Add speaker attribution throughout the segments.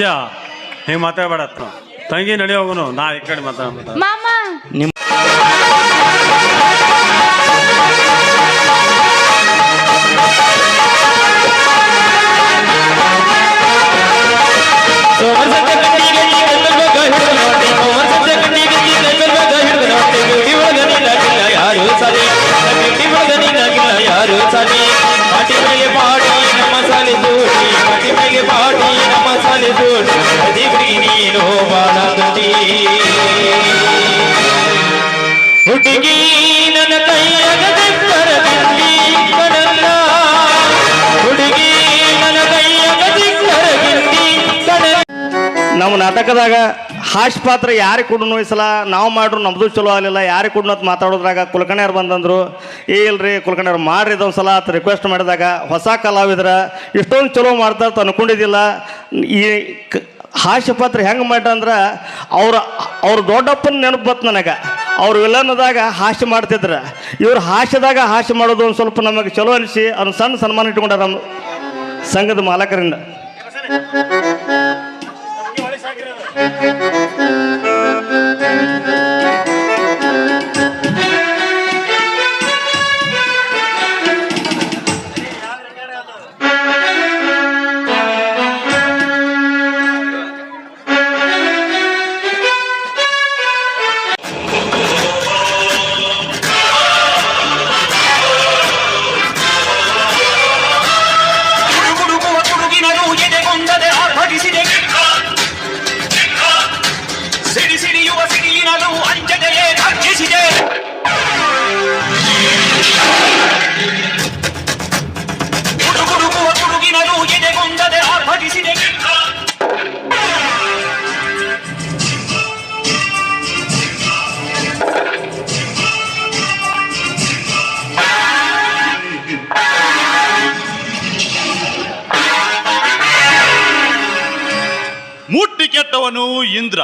Speaker 1: ಅಜ್ಜ ಹಿಂಗೆ ಮಾತಾಡಬೇಡ ತಂಗಿ ನಡಿ ಹೋಗುನು ನಾ ಈ ಕಡೆ ಮಾತಾಡ
Speaker 2: ಮಾಮ
Speaker 3: ಯಾರು ಸರಿ ಪಾಟಿಗೆ ಪಾಡಿ ನಮ್ಮ ಸಾಲಿ ದೂಡಿ ಪಾಟಿಗೆ ಪಾಡಿ ನಮ್ಮ ಸಾಲಿ ದೂಡಿ ದಿಗ್ರಿ ನೀನು ಬಾಳ ದುಡಿ ಹುಡುಗಿ ನನ್ನ ಕೈಯಾಗ ದಿಕ್ಕರ ಗಿಲ್ಲಿ ಕಡಲ್ಲ ಹುಡುಗಿ ನನ್ನ ಕೈಯಾಗ ದಿಕ್ಕರ ಗಿಲ್ಲಿ ಕಡಲ್ಲ.
Speaker 4: ನಮ್ಮ ನಾಟಕದಾಗ ಹಾಸ್ಯ ಪಾತ್ರ ಯಾರಿಗೆ ಕೂಡ ನೋಯಿಸಲ್ಲ ನಾವು ಮಾಡ್ರು ನಮ್ಮದು ಚಲೋ ಆಗಲಿಲ್ಲ ಯಾರಿಗೆ ಕೂಡ ಅಂತ ಮಾತಾಡೋದ್ರಾಗ ಕುಲಕರ್ಣಿಯವ್ರು ಬಂದಂದರು ಇಲ್ರಿ ಕುಲಕರ್ಣಿಯವ್ರು ಮಾಡ್ರಿ ಇದೊಂದು ಸಲ ಅಂತ ರಿಕ್ವೆಸ್ಟ್ ಮಾಡಿದಾಗ ಹೊಸ ಕಲಾವಿದ್ರ ಇಷ್ಟೊಂದು ಚಲೋ ಮಾಡ್ತಾರೆ ಅಂತ ಅನ್ಕೊಂಡಿದ್ದಿಲ್ಲ. ಈ ಹಾಸ್ಯ ಪಾತ್ರ ಹೆಂಗೆ ಮಾಡ್ರೆ ಅವ್ರ ದೊಡ್ಡಪ್ಪನ ನೆನಪು ಬತ್ತು ನನಗೆ. ಅವ್ರು ವಿಲನ್ನದಾಗ ಹಾಸ್ಯ ಮಾಡ್ತಿದ್ರು, ಇವ್ರು ಹಾಸ್ಯದಾಗ ಹಾಸ್ಯ ಮಾಡೋದು ಒಂದು ಸ್ವಲ್ಪ ನಮಗೆ ಚಲೋ ಅನಿಸಿ ಅವ್ನು ಸಣ್ಣ ಸನ್ಮಾನ ಇಟ್ಕೊಂಡ ನಮ್ಮ ಸಂಘದ ಮಾಲಕರಿಂದ.
Speaker 5: ಮುಟ್ಟಿ ಕೆಟ್ಟವನು ಇಂದ್ರ,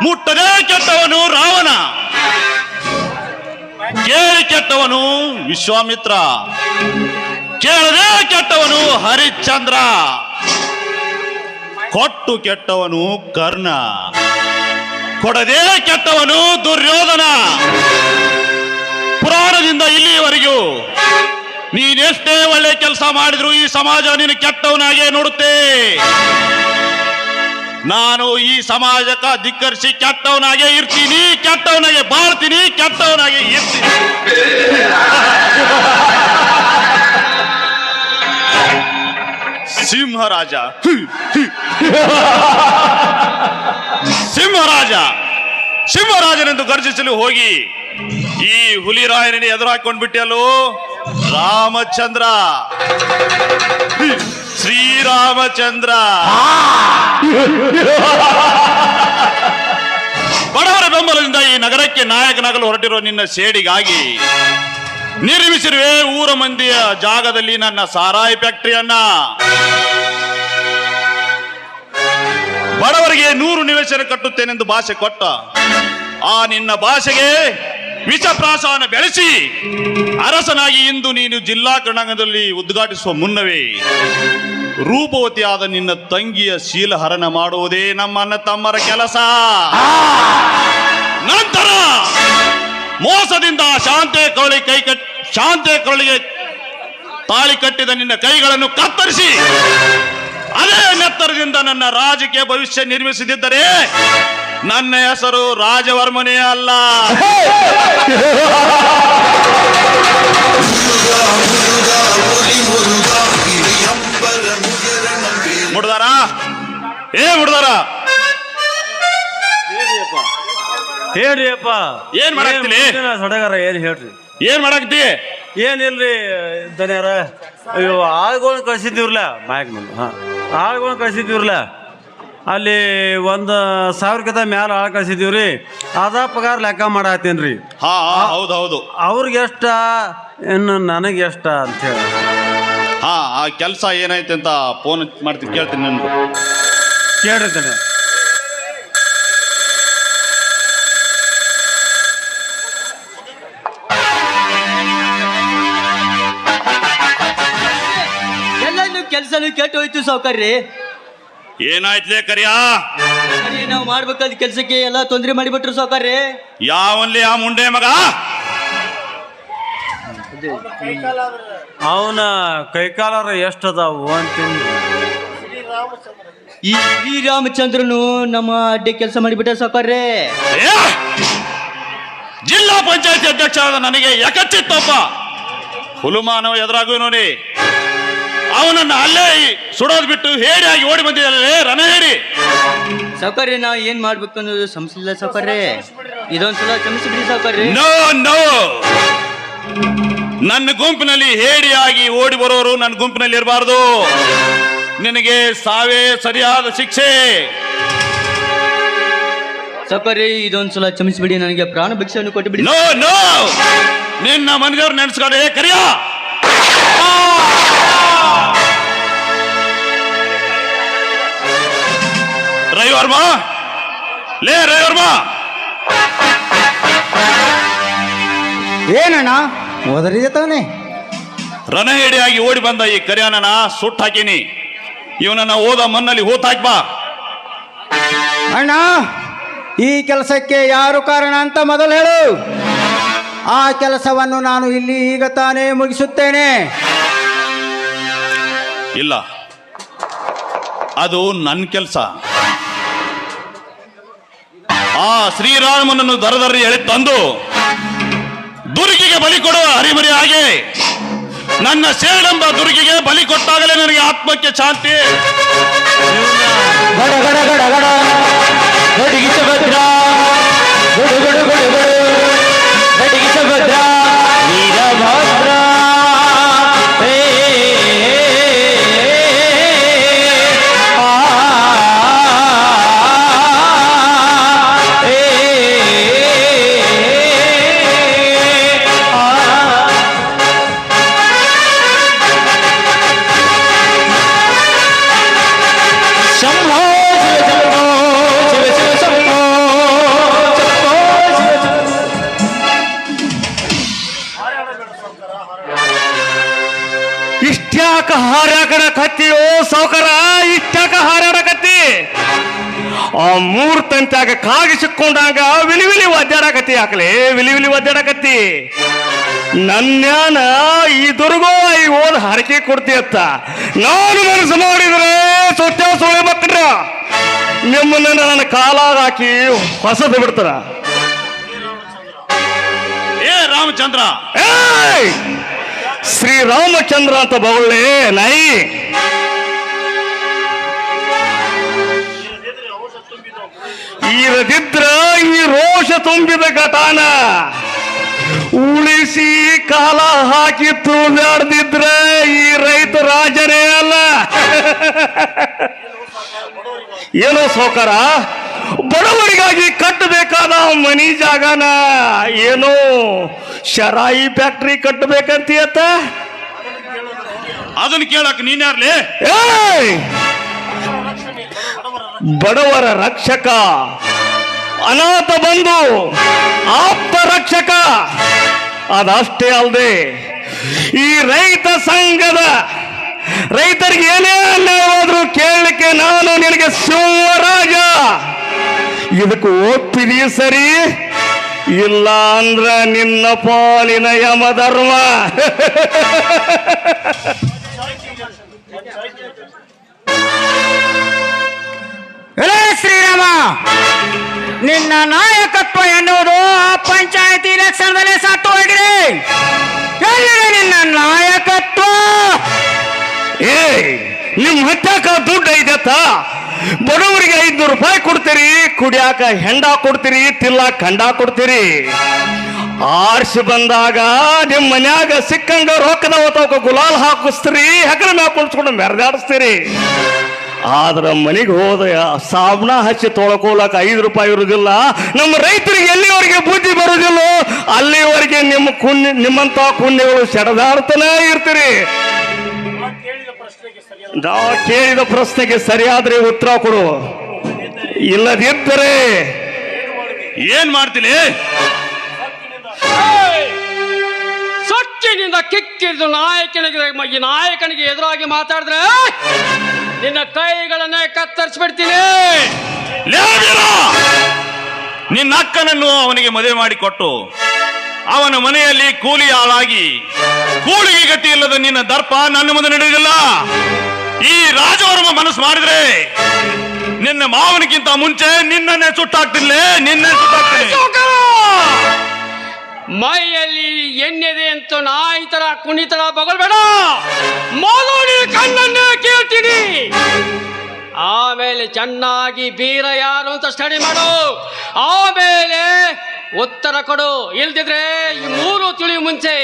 Speaker 5: ಮುಟ್ಟದೇ ಕೆಟ್ಟವನು ರಾವಣ, ಕೇಳಿ ಕೆಟ್ಟವನು ವಿಶ್ವಾಮಿತ್ರ, ಕೇಳದೇ ಕೆಟ್ಟವನು ಹರಿಶ್ಚಂದ್ರ, ಕೊಟ್ಟು ಕೆಟ್ಟವನು ಕರ್ಣ, ಕೊಡದೇ ಕೆಟ್ಟವನು ದುರ್ಯೋಧನ. ಪುರಾಣದಿಂದ ಇಲ್ಲಿಯವರೆಗೂ ನೀನೆಷ್ಟೇ ಒಳ್ಳೆ ಕೆಲಸ ಮಾಡಿದ್ರು ಈ ಸಮಾಜ ನೀನು ಕೆಟ್ಟವನಾಗೆ ನೋಡುತ್ತೆ. ನಾನು ಈ ಸಮಾಜಕ್ಕೆ ಧಿಕ್ಕರಿಸಿ ಕೆಟ್ಟವನಾಗೆ ಇರ್ತೀನಿ, ಕೆಟ್ಟವನಾಗೆ ಬಾಳ್ತೀನಿ, ಕೆಟ್ಟವನಾಗೆ ಇರ್ತೀನಿ. ಸಿಂಹರಾಜ ಸಿಂಹರಾಜ ಸಿಂಹರಾಜನೆಂದು ಗರ್ಜಿಸಲು ಹೋಗಿ ಈ ಹುಲಿರಾಯನಿಗೆ ಎದುರು ಹಾಕೊಂಡ್ಬಿಟ್ಟೆಲ್ಲೋ ರಾಮಚಂದ್ರ, ಶ್ರೀರಾಮಚಂದ್ರ. ಬಡವರ ಬೆಂಬಲದಿಂದ ಈ ನಗರಕ್ಕೆ ನಾಯಕನಾಗಲು ಹೊರಟಿರುವ ನಿನ್ನ ಸೇಡಿಗಾಗಿ ನಿರ್ಮಿಸಿರುವೆ ಊರ ಮಂದಿಯ ಜಾಗದಲ್ಲಿ ನನ್ನ ಸಾರಾಯಿ ಫ್ಯಾಕ್ಟರಿಯನ್ನ. ಬಡವರಿಗೆ 100 ನಿವೇಶನ ಕಟ್ಟುತ್ತೇನೆಂದು ಭಾಷೆ ಕೊಟ್ಟ ಆ ನಿನ್ನ ಭಾಷೆಗೆ ವಿಷಪ್ರಾಶನ ಬೆಳೆಸಿ ಅರಸನಾಗಿ ಇಂದು ನೀನು ಜಿಲ್ಲಾ ಕ್ರೀಡಾಂಗಣದಲ್ಲಿ ಉದ್ಘಾಟಿಸುವ ಮುನ್ನವೇ ರೂಪವತಿಯಾದ ನಿನ್ನ ತಂಗಿಯ ಶೀಲಹರಣ ಮಾಡುವುದೇ ನಮ್ಮ ಅಣ್ಣ ತಮ್ಮರ ಕೆಲಸ. ನಂತರ ಮೋಸದಿಂದ ಶಾಂತಿ ಕರುಳಿಗೆ ತಾಳಿ ಕಟ್ಟಿದ ನಿನ್ನ ಕೈಗಳನ್ನು ಕತ್ತರಿಸಿ ಅದೇ ನೆತ್ತರದಿಂದ ನನ್ನ ರಾಜಕೀಯ ಭವಿಷ್ಯ ನಿರ್ಮಿಸದಿದ್ದರೆ ನನ್ನ ಹೆಸರು ರಾಜವರ್ಮನೇ ಅಲ್ಲ. ಮುಡ್ದಾರ ಮುಡ್ದಾರ
Speaker 1: ಹೇಳ್ರಿಯಪ್ಪ
Speaker 5: ಏನ್ ಮಾಡಾಕ್ತಿಲಿ
Speaker 1: ಸಡಗರ ಏನ್ ಹೇಳ್ರಿ
Speaker 5: ಏನ್ ಮಾಡಾಕ್ತಿ
Speaker 1: ಏನಿಲ್ರಿ ದನಿಯಾರ. ಅಯ್ಯೋ ಆಳ್ಗಳನ್ನ ಕಳ್ಸಿದ್ದೀವ್ರಲ್ಲ ಮಾಯಕ್ ಮುಂದೆ ಆಳ್ಗಳನ್ನ ಕಳ್ಸಿದ್ದೀವ್ರಲ್ಲ ಅಲ್ಲಿ 1,000ಕ್ಕಿಂತ ಮ್ಯಾಲ ಆಳ್ ಕಳ್ಸಿದ್ದೀವ್ರಿ. ಅದ ಪಗಾರ ಲೆಕ್ಕ ಮಾಡತ್ತೀನಿ ರೀ.
Speaker 5: ಹೌದೌದು
Speaker 1: ಅವ್ರಿಗೆ ಎಷ್ಟ ಇನ್ನು ನನಗೆ ಎಷ್ಟ ಅಂತ ಹೇಳಿ
Speaker 5: ಆ ಕೆಲಸ ಏನೈತೆ ಅಂತ ಫೋನ್ ಮಾಡ್ತೀನಿ ಕೇಳ್ತೀನಿ. ನನ್ಗೆ
Speaker 1: ಕೇಳಿರ್ತಾನೆ.
Speaker 6: ಕೆಲಸನೂ ಕೆಟ್ಟು ಹೋಯ್ತು ಸೌಕರ್ಯ.
Speaker 5: ಏನಾಯ್ತಲೇ ಕರಿಯ?
Speaker 2: ನಾವು ಮಾಡ್ಬೇಕಾದ ಕೆಲ್ಸಕ್ಕೆ ಎಲ್ಲ ತೊಂದರೆ ಮಾಡಿಬಿಟ್ರು ಸಾವ್ಕಾರ್ರಿ.
Speaker 5: ಯಾವನ್ಲಿ ಆ ಮುಂಡೆ ಮಗ?
Speaker 1: ಅವನ ಕೈಕಾಲರ ಎಷ್ಟದಾವು ಅಂತೀನಿ.
Speaker 2: ಈ ಶ್ರೀರಾಮಚಂದ್ರನು ನಮ್ಮ ಅಡ್ಡೆ ಕೆಲಸ ಮಾಡಿಬಿಟ್ಟ ಸಾವ್ಕಾರ್ರಿ.
Speaker 5: ಏ! ಜಿಲ್ಲಾ ಪಂಚಾಯತಿ ಅಧ್ಯಕ್ಷರಾದ ನನಗೆ ಯಾಕಚ್ಚಿತ್ತಪ್ಪ ಹುಲುಮಾನವ ಎದುರಾಗೂ ನೋಡಿ ಅವನನ್ನ ಅಲ್ಲೇ ಸುಡೋದು ಬಿಟ್ಟು ಹೇಡಿಯಾಗಿ ಓಡಿ ಬಂದಿದ್ದಲ್ಲೇ ರಣ ಹೇಳಿ.
Speaker 2: ಸಾವ್ಕಾರ್ರಿ ನಾವು ಏನ್ ಮಾಡ್ಬೇಕು ಅನ್ನೋದು ಸಮಸ್ಯೆ ಸಾವ್ಕಾರ್ರಿ. ಇದೊಂದ್ಸಲ ಕ್ಷಮಿಸಿಬಿಡಿ ಸಾವ್ಕಾರ್ರಿ.
Speaker 5: ನೋ ನೋ, ನನ್ನ ಗುಂಪಿನಲ್ಲಿ ಹೇಡಿಯಾಗಿ ಓಡಿ ಬರೋರು ನನ್ನ ಗುಂಪಿನಲ್ಲಿ ಇರಬಾರದು. ನಿನಗೆ ಸಾವೇ ಸರಿಯಾದ ಶಿಕ್ಷೆ.
Speaker 2: ಸಾವ್ಕಾರ್ರಿ ಇದೊಂದ್ಸಲ ಕ್ಷಮಿಸಿಬಿಡಿ, ನನಗೆ ಪ್ರಾಣ ಭಿಕ್ಷೆಯನ್ನು ಕೊಟ್ಟು ಬಿಡಿ.
Speaker 5: ನೋ ನೋ, ನಿನ್ನ ಮನೆಯವ್ರು ನೆನೆಸ್ಕೊಂಡೆ ಕರಿಯ. ರವಿವರ್ಮ, ಲೇ ರವಿವರ್ಮ,
Speaker 6: ಏನಣ್ಣ ಓದರಿದೆ ತಾನೆ?
Speaker 5: ರಣಹೇಡಿಯಾಗಿ ಓಡಿ ಬಂದ ಈ ಕರಿಯಾನನ ಸುಟ್ಟು ಹಾಕೀನಿ. ಇವನನ್ನ ಓದ ಮಣ್ಣಲ್ಲಿ ಹೂತಾಕ್ ಬಾ.
Speaker 6: ಅಣ್ಣ ಈ ಕೆಲಸಕ್ಕೆ ಯಾರು ಕಾರಣ ಅಂತ ಮೊದಲು ಹೇಳು. ಆ ಕೆಲಸವನ್ನು ನಾನು ಇಲ್ಲಿ ಈಗ ತಾನೇ ಮುಗಿಸುತ್ತೇನೆ.
Speaker 5: ಇಲ್ಲ, ಅದು ನನ್ನ ಕೆಲಸ. ಆ ಶ್ರೀರಾಮನನ್ನು ದರದರಿ ಎಳೆ ತಂದು ದುರ್ಗಿಗೆ ಬಲಿ ಕೊಡುವ ಹರಿಮರಿ ಹಾಗೆ ನನ್ನ ಸೇಳೆಂಬ ದುರ್ಗಿಗೆ ಬಲಿ ಕೊಟ್ಟಾಗಲೇ ನನಗೆ ಆತ್ಮಕ್ಕೆ ಶಾಂತಿ.
Speaker 3: ಗಡ ಗಡ ಗಡ ಗಡ ಗಡಿಗಿ ಸುಭದ್ರ ಗುಡು ಗುಡು ಗುಡು ಗುಡು ಗಡಿಗಿ ಸುಭದ್ರ ವೀರಭದ್ರ
Speaker 4: ಇಷ್ಟ್ಯಾಕ ಹಾರಾಡಕತ್ತೀಯೋ ಸಾವುಕಾರ? ಇಷ್ಟ್ಯಾಕ ಹಾರಾಡಕತ್ತಿ? ಆ ಮೂರ್ ತಂತ್ಯಾಗ ಕಾಗಿ ಸಿಕ್ಕೊಂಡಾಗ ವಿಲಿವಿಲಿ ಒದ್ದಾಡಕತ್ತಿ. ಯಾಕಲೇ ವಿಲಿವಿಲಿ ಒದ್ದಾಡಕತ್ತಿ? ನನ್ಯಾನ ಈ ದುರ್ಗೋ ಈ ಓದ್ ಹರಕೆ ಕೊಡ್ತೀಯತ್ತ ನಾನು ಮನಸ್ಸು ಮಾಡಿದ್ರೆ ಸೊಟ್ಟ ಸೊಳೆ ಮಕ್ಕಳ ನಿಮ್ಮನ್ನ ನನ್ನ ಕಾಲಾಗ ಹಾಕಿ ಹೊಸದು ಬಿಡ್ತಾರ.
Speaker 5: ಏ ರಾಮಚಂದ್ರ,
Speaker 4: ಏಯ್! ಶ್ರೀರಾಮಚಂದ್ರ ಅಂತ ಬಗೊಳ್ಳೆ ನಾಯಿ. ಇರದಿದ್ರ ಈ ರೋಷ ತುಂಬಿದ ಘಟಾನ ಉಳಿಸಿ ಕಾಲ ಹಾಕಿ ತುಳಿದಾಡ್ದಿದ್ರ ಈ ರೈತ ರಾಜನೇ ಅಲ್ಲ. ಏನೋ ಸೌಕರ, ಬಡವರಿಗಾಗಿ ಕಟ್ಟಬೇಕಾದ ಮನಿ ಜಾಗನ ಏನೋ ಶರಾಯಿ ಫ್ಯಾಕ್ಟ್ರಿ ಕಟ್ಟಬೇಕಂತೀಯತ್ತ?
Speaker 5: ಅದನ್ನ ಕೇಳಕ್ ನೀನ್ಯಾರ್ಲಿ?
Speaker 4: ಏಯ್! ಬಡವರ ರಕ್ಷಕ, ಅನಾಥ ಬಂಧು, ಆಪ್ತ ರಕ್ಷಕ. ಅದಷ್ಟೇ ಅಲ್ಲದೆ ಈ ರೈತ ಸಂಘದ ರೈತರಿಗೆ ಏನೇ ಅನ್ಯಾಯವಾದ್ರೂ ಕೇಳಲಿಕ್ಕೆ ನಾನು ನಿನಗೆ ಶಿವರಾಜ. ಇದಕ್ಕೆ ಒಪ್ಪಿದೀ ಸರಿ, ಇಲ್ಲ ಅಂದ್ರ ನಿನ್ನ ಪಾಲಿನ ಯಮಧರ್ಮ.
Speaker 6: ಎಲೇ ಶ್ರೀರಾಮ, ನಿನ್ನ ನಾಯಕತ್ವ ಎನ್ನುವುದು ಆ ಪಂಚಾಯತಿ ಇಲೆಕ್ಷನ್ದಲ್ಲೇ ಸತ್ತು ಹೋಗಿದೆ. ಎಲ್ಲಿದೆ ನಿನ್ನ ನಾಯಕತ್ವ?
Speaker 4: ಏಯ್, ನಿಮ್ ಹತ್ತಾಕ ದುಡ್ಡು ಐದತ್ತ? ಬಡವರಿಗೆ 500 ರೂಪಾಯಿ ಕೊಡ್ತೀರಿ, ಕುಡಿಯಾಕ ಹೆಂಡ ಕೊಡ್ತೀರಿ, ತಿಲ್ಲಾಕ ಖಂಡ ಕೊಡ್ತೀರಿ. ಆರ್ಸಿ ಬಂದಾಗ ನಿಮ್ ಮನ್ಯಾಗ ಸಿಕ್ಕಂಗ ರೊಕ್ಕದ ಹೊತ್ತವಕ ಗುಲಾಲ್ ಹಾಕಿಸ್ತೀರಿ, ಹೆಗಲ ಮ್ಯಾಗ ಕುಳಿಸ್ಕೊಂಡು ಮೆರೆದಾಡಿಸ್ತೀರಿ. ಆದ್ರ ಮನೆಗೆ ಹೋದ ಸಾಬಣ ಹಚ್ಚಿ ತೊಳ್ಕೊಳಕ 5 ರೂಪಾಯಿ ಇರುವುದಿಲ್ಲ. ನಮ್ಮ ರೈತರಿಗೆ ಎಲ್ಲಿವರೆಗೆ ಬುದ್ಧಿ ಬರುವುದಿಲ್ಲೋ ಅಲ್ಲಿವರೆಗೆ ನಿಮ್ಮಂತ ಕುಣ್ಯಗಳು ಸೆಡದಾಡ್ತಾನೆ ಇರ್ತೀರಿ. ನಾವು ಕೇಳಿದ ಪ್ರಶ್ನೆಗೆ ಸರಿಯಾದ್ರೆ ಉತ್ತರ ಕೊಡು, ಇಲ್ಲದಿದ್ದರೆ
Speaker 5: ಏನ್ ಮಾಡ್ತೀನಿ?
Speaker 7: ಸೊಕ್ಕಿನಿಂದ ಕಿಕ್ಕಿರಿದು ನಾಯಕನಿಗೆ ಎದುರಾಗಿ ಮಾತಾಡಿದ್ರೆ ನಿನ್ನ ಕೈಗಳನ್ನ ಕತ್ತರಿಸ್ಬಿಡ್ತೀನಿ.
Speaker 5: ಲೇ ವೀರ, ನಿನ್ನ ಅಕ್ಕನನ್ನು ಅವನಿಗೆ ಮದುವೆ ಮಾಡಿಕೊಟ್ಟು ಅವನ ಮನೆಯಲ್ಲಿ ಕೂಲಿ ಆಳಾಗಿ ಕೂಲಿಗೆ ಗತಿ ಇಲ್ಲದ ನಿನ್ನ ದರ್ಪ ನನ್ನ ಮುಂದೆ ನಡೆಯುವುದಿಲ್ಲ. ಈ ರಾಜವರ್ಮ ಮನಸ್ಸು ಮಾಡಿದ್ರೆ ನಿನ್ನ ಮಾವನಿಗಿಂತ ಮುಂಚೆ ನಿನ್ನನ್ನೇ ಸುಟ್ಟಾಕ್ತಿರ್ಲೇ, ನಿನ್ನೆ ಸುಟ್ಟಾಕ್ತೀನಿ.
Speaker 7: ಮೈಯಲ್ಲಿ ಎಣ್ಣೆದೆ ಅಂತ ನಾಯಿ ತರ ಕುಣಿತರ ಬಗಲ್ಬೇಡ. ಮೊದಲು ಕಣ್ಣನ್ನೇ ಕೇಳ್ತೀನಿ, ಆಮೇಲೆ ಚೆನ್ನಾಗಿ ಬೀರ ಯಾರು ಅಂತ ಸ್ಟಡಿ ಮಾಡು, ಆಮೇಲೆ ಉತ್ತರ ಕೊಡು. ಇಲ್ದಿದ್ರೆ ಈ 3 ತಿಳಿಯು ಮುಂಚೆ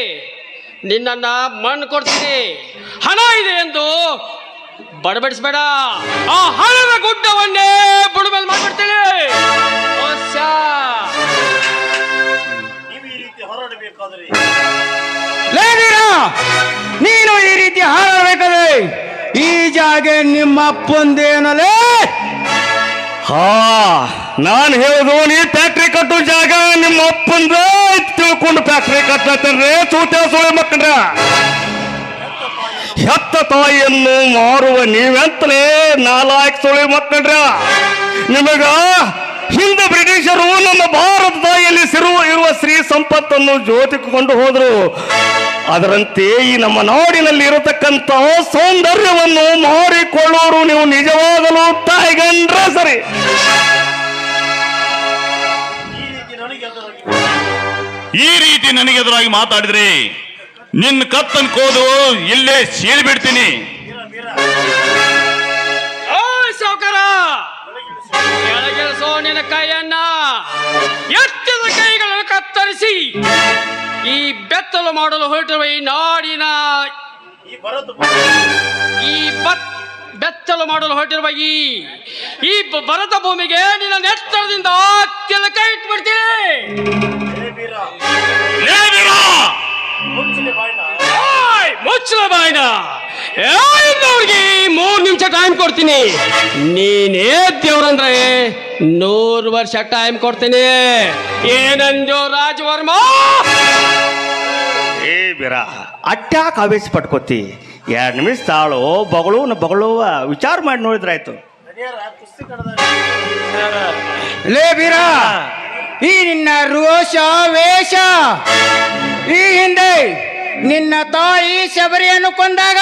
Speaker 7: ನಿನ್ನನ್ನ ಮಣ್ಣು ಕೊಡ್ತೀನಿ. ಹಣ ಇದೆ ಎಂದು ಬಡಬಡಿಸ್ಬೇಡ. ಆ ಹಣದ ಗುಡ್ಡವನ್ನೇ ಬುಡಮೇಲೆ ಮಾಡ್ಬಿಡ್ತೀನಿ.
Speaker 6: ಲೇ ವೀರ, ನೀನು ಈ ರೀತಿ ಹಾರಬೇಕಾದ್ರೆ ಈ ಜಾಗ ನಿಮ್ಮ ಅಪ್ಪಂದೇನಲೇ?
Speaker 4: ಹಾ, ನಾನು ಹೇಳುದು ನೀ ಫ್ಯಾಕ್ಟ್ರಿ ಕಟ್ಟೋ ಜಾಗ ನಿಮ್ಮ ಅಪ್ಪಂದ ತಿಳ್ಕೊಂಡು ಫ್ಯಾಕ್ಟ್ರಿ ಕಟ್ಟತ್ತೇನ್ರಿ ಸೂತ ಸುಳಿ ಮಕ್ಕಳ್ರ. ಹೆತ್ತ ತಾಯಿಯನ್ನು ಮಾರುವ ನೀವೆಂತಲೇ ನಾಲ್ಕು ಸುಳಿ ಮಕ್ಕಳ್ರ. ನಿಮಗ ಹಿಂದೆ ಬ್ರಿಟಿಷರು ನಮ್ಮ ಭಾರತ ತಾಯಿಯಲ್ಲಿ ಇರುವ ಶ್ರೀ ಸಂಪತ್ತನ್ನು ಜೋತಿಕೊಂಡು ಹೋದ್ರು. ಅದರಂತೆ ಈ ನಮ್ಮ ನಾಡಿನಲ್ಲಿ ಇರತಕ್ಕಂತ ಸೌಂದರ್ಯವನ್ನು ಮಾರಿಕೊಳ್ಳೋರು ನೀವು ನಿಜವಾಗಲೂ ತಾಯಿಗಂಡ್ರ ಸರಿ.
Speaker 5: ಈ ರೀತಿ ನನಗೆ ಎದುರಾಗಿ ಮಾತಾಡಿದ್ರೆ ನಿನ್ನ ಕತ್ತನ್ ಕೋದು ಇಲ್ಲೇ ಸೀಳಿ ಬಿಡ್ತೀನಿ.
Speaker 7: ಸಾವುಕಾರ, ಕೆಳಗಿಳಿಸೋ ನಿನ್ನ ಕೈಯನ್ನ. ಎತ್ತಿದ ಕೈಗಳನ್ನು ಕತ್ತರಿಸಿ ಈ ಬೆತ್ತಲು ಮಾಡಲು ಹೊರಟಿರುವ ಈ ನಾಡಿನ ಬೆತ್ತಲು ಮಾಡಲು ಹೊರಟಿರುವ ಈ ಭರತ ಭೂಮಿಗೆ ನಿನ್ನ ನೆತ್ತರದಿಂದ ತಿಲಕ ಇಟ್ಬಿಡ್ತೀನಿ. ಮುಚ್ಚಲ ಬಾಯ್ನ. ಅವ್ರಿಗೆ 3 ನಿಮಿಷ ಟೈಮ್ ಕೊಡ್ತೀನಿ. ನೀನೇ ದೇವ್ರಂದ್ರೆ 100 ವರ್ಷ ಟೈಮ್ ಕೊಡ್ತೀನಿ. ಏನಂದ್ಯೋ ರಾಜವರ್ಮ?
Speaker 4: ಏ ಬಿರ, ಅಟ್ಯಾಕ್ ಆವೇಶ ಪಟ್ಕೋತಿ. 2 ನಿಮಿಷ ತಾಳು, ಬಗಳುವ ವಿಚಾರ ಮಾಡಿ ನೋಡಿದ್ರಾಯ್ತು.
Speaker 6: ಲೇ ವೀರ, ಈ ನಿನ್ನ ರೋಷ ವೇಷ ಈ ಹಿಂದೆ ನಿನ್ನ ತಾಯಿ ಶಬರಿಯನ್ನು ಕೊಂದಾಗ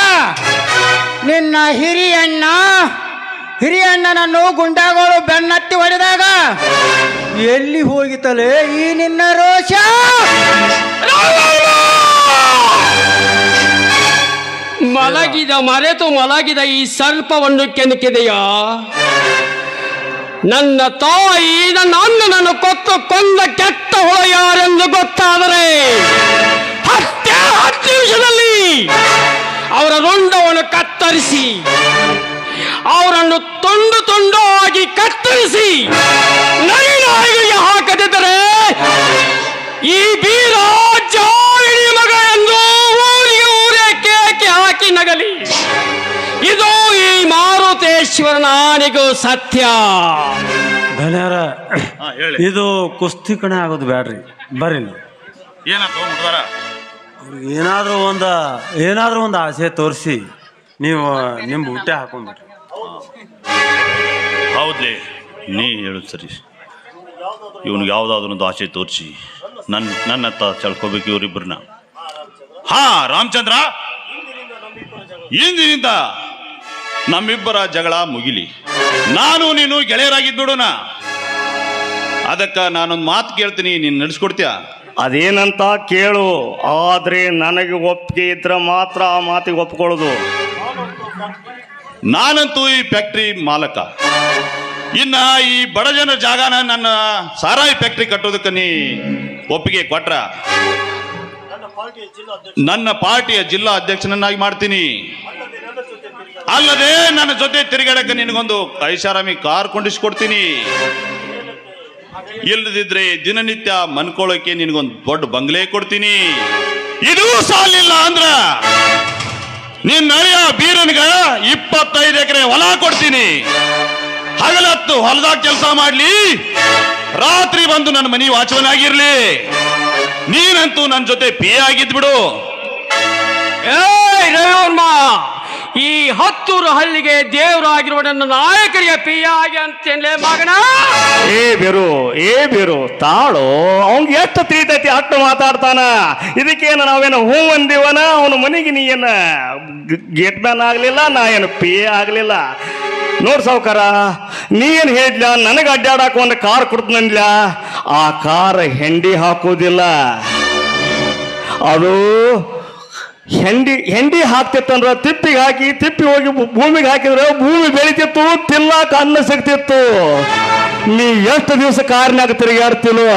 Speaker 6: ನಿನ್ನ ಹಿರಿಯಣ್ಣನನ್ನು ಗುಂಡಾಗಳು ಬೆನ್ನತ್ತಿ ಹೊಡೆದಾಗ ಎಲ್ಲಿ ಹೋಗಿತಲೇ ಈ ನಿನ್ನ ರೋಷ?
Speaker 7: ಮಲಗಿದ ಈ ಸರ್ಪವನ್ನು ಕೆಣಕಿದೆಯಾ? ನನ್ನ ತಾಯಿ ನನ್ನ ಅಣ್ಣನನ್ನು ಕೊಂದ ಕೆಟ್ಟ ಹುಳ ಯಾರೆಂದು ಗೊತ್ತಾದರೆ 10 ನಿಮಿಷದಲ್ಲಿ ಅವರ ರುಂಡವನ್ನು ಕತ್ತರಿಸಿ ಅವರನ್ನು ತುಂಡು ಆಗಿ ಕತ್ತರಿಸಿ ನಾಯಿಗಳಿಗೆ ಹಾಕದಿದ್ದರೆ ಈ ಬೀರ ಜಾವಿಡಿ ಮಗ ಎಂದು ಊರೇ ಕೇಕೆ ಹಾಕಿ ನಗಲಿ. ಇದು ಈ ಮಾರುತೇಶ್ವರನ ಆನೆಗೂ ಸತ್ಯ.
Speaker 1: ಧನ್ಯರ, ಇದು ಕುಸ್ತಿ ಕಣೆ ಆಗೋದು ಬ್ಯಾಡ್ರಿ. ಬರ್ರಿ ಏನಾದ್ರೂ ಒಂದು ಆಸೆ ತೋರಿಸಿ ನೀವು ನಿಮ್ಮ ಹುಟ್ಟೆ ಹಾಕೊಂಡ್ಬಿಟ್ರಿ.
Speaker 5: ಹೌದ್ಲಿ, ನೀ ಹೇಳುದು ಸರಿ. ಇವನಿಗೆ ಯಾವುದಾದ್ರೂ ಒಂದು ಆಸೆ ತೋರಿಸಿ ನನ್ನತ್ತ ಚಳ್ಕೋಬೇಕು ಇವರಿಬ್ಬರನ್ನ. ಹಾ ರಾಮಚಂದ್ರ, ಇಂದಿನಿಂದ ನಮ್ಮಿಬ್ಬರ ಜಗಳ ಮುಗಿಲಿ. ನಾನು ನೀನು ಗೆಳೆಯರಾಗಿದ್ದು ಬಿಡೋಣ. ಅದಕ್ಕೆ ನಾನೊಂದು ಮಾತು ಕೇಳ್ತೀನಿ, ನೀನು ನಡೆಸ್ಕೊಡ್ತೀಯ?
Speaker 4: ಅದೇನಂತ ಕೇಳು, ಆದ್ರೆ ನನಗೆ ಒಪ್ಪಿಗೆ ಇದ್ರೆ ಮಾತ್ರ ಆ ಮಾತಿಗೆ ಒಪ್ಕೊಳ್ಳೋದು.
Speaker 5: ನಾನಂತೂ ಈ ಫ್ಯಾಕ್ಟ್ರಿ ಮಾಲಕ. ಇನ್ನ ಈ ಬಡ ಜನರ ಜಾಗನ ನನ್ನ ಸಾರಾಯಿ ಫ್ಯಾಕ್ಟ್ರಿ ಕಟ್ಟೋದಕ್ಕೆ ನೀ ಒಪ್ಪಿಗೆ ಕೊಟ್ರ ನನ್ನ ಪಾರ್ಟಿಯ ಜಿಲ್ಲಾ ಅಧ್ಯಕ್ಷನನ್ನಾಗಿ ಮಾಡ್ತೀನಿ. ಅಲ್ಲದೆ ನನ್ನ ಜೊತೆ ತಿರುಗಾಡಕ್ಕೆ ನಿನಗೊಂದು ಐಷಾರಾಮಿ ಕಾರ್ ಕೊಂಡಿಸ್ಕೊಡ್ತೀನಿ. ಇಲ್ಲದಿದ್ರೆ ದಿನನಿತ್ಯ ಮನ್ಕೊಳ್ಳೋಕೆ ನಿನಗೊಂದು ದೊಡ್ಡ ಬಂಗ್ಲೆ ಕೊಡ್ತೀನಿ. ಇದು ಸಾಲಿಲ್ಲ ಅಂದ್ರ ನಿನ್ನ ನಳಿಯ ಬೀರನ್ಗ 25 ಎಕರೆ ಹೊಲ ಕೊಡ್ತೀನಿ. ಹಗಲತ್ತು ಹೊಲದಾಗ ಕೆಲಸ ಮಾಡ್ಲಿ, ರಾತ್ರಿ ಬಂದು ನನ್ನ ಮನೆ ವಾಚವನ್ ಆಗಿರ್ಲಿ. ನೀನಂತೂ ನನ್ನ ಜೊತೆ ಪೇ ಆಗಿದ್ ಬಿಡು.
Speaker 7: ಈ ಹತ್ತೂರು ಹಳ್ಳಿಗೆ ದೇವರಾಗಿರುವ ನನ್ನ ನಾಯಕರಿಗೆ ಪಿಯಾಗಿ ಅಂತೇನ್ಲೇ ಮಗನ.
Speaker 4: ಏ ಬೇರು ತಾಳು, ಅವ್ನಿಗೆ ಎಷ್ಟು ತಿಳಿತೈತಿ ಅಷ್ಟು ಮಾತಾಡ್ತಾನ. ಇದಕ್ಕೇನು ನಾವೇನು ಹೂ ಅಂದಿವನ? ಅವನ ಮನೆಗೆ ನೀ ಏನು ಗೇಟ್ ಮ್ಯಾನ್ ಆಗ್ಲಿಲ್ಲ, ನಾ ಏನು ಪಿ ಆಗ್ಲಿಲ್ಲ. ನೋಡ್ ಸಾವ್ಕಾರ, ನೀ ಏನು ಹೇಳಿದ್ಲ, ನನಗೆ ಅಡ್ಡಾಡಕ ಒಂದು ಕಾರ್ ಕೊಡ್ತನಂದ್ಲ. ಆ ಕಾರ್ ಹೆಂಡಿ ಹಾಕೋದಿಲ್ಲ, ಅದು ಹೆಂಡಿ ಹಾಕ್ತಿತ್ತಂದ್ರ ತಿಪ್ಪಿಗೆ ಹಾಕಿ ತಿಪ್ಪಿ ಹೋಗಿ ಭೂಮಿಗೆ ಹಾಕಿದ್ರೆ ಭೂಮಿ ಬೆಳಿತಿತ್ತು, ತಿನ್ನಾಕ ಅನ್ನ ಸಿಗ್ತಿತ್ತು. ನೀ ಎಷ್ಟು ದಿವಸ ಕಾರ್ನಾಗ ತಿರುಗಾಡ್ತಿಲ್ವ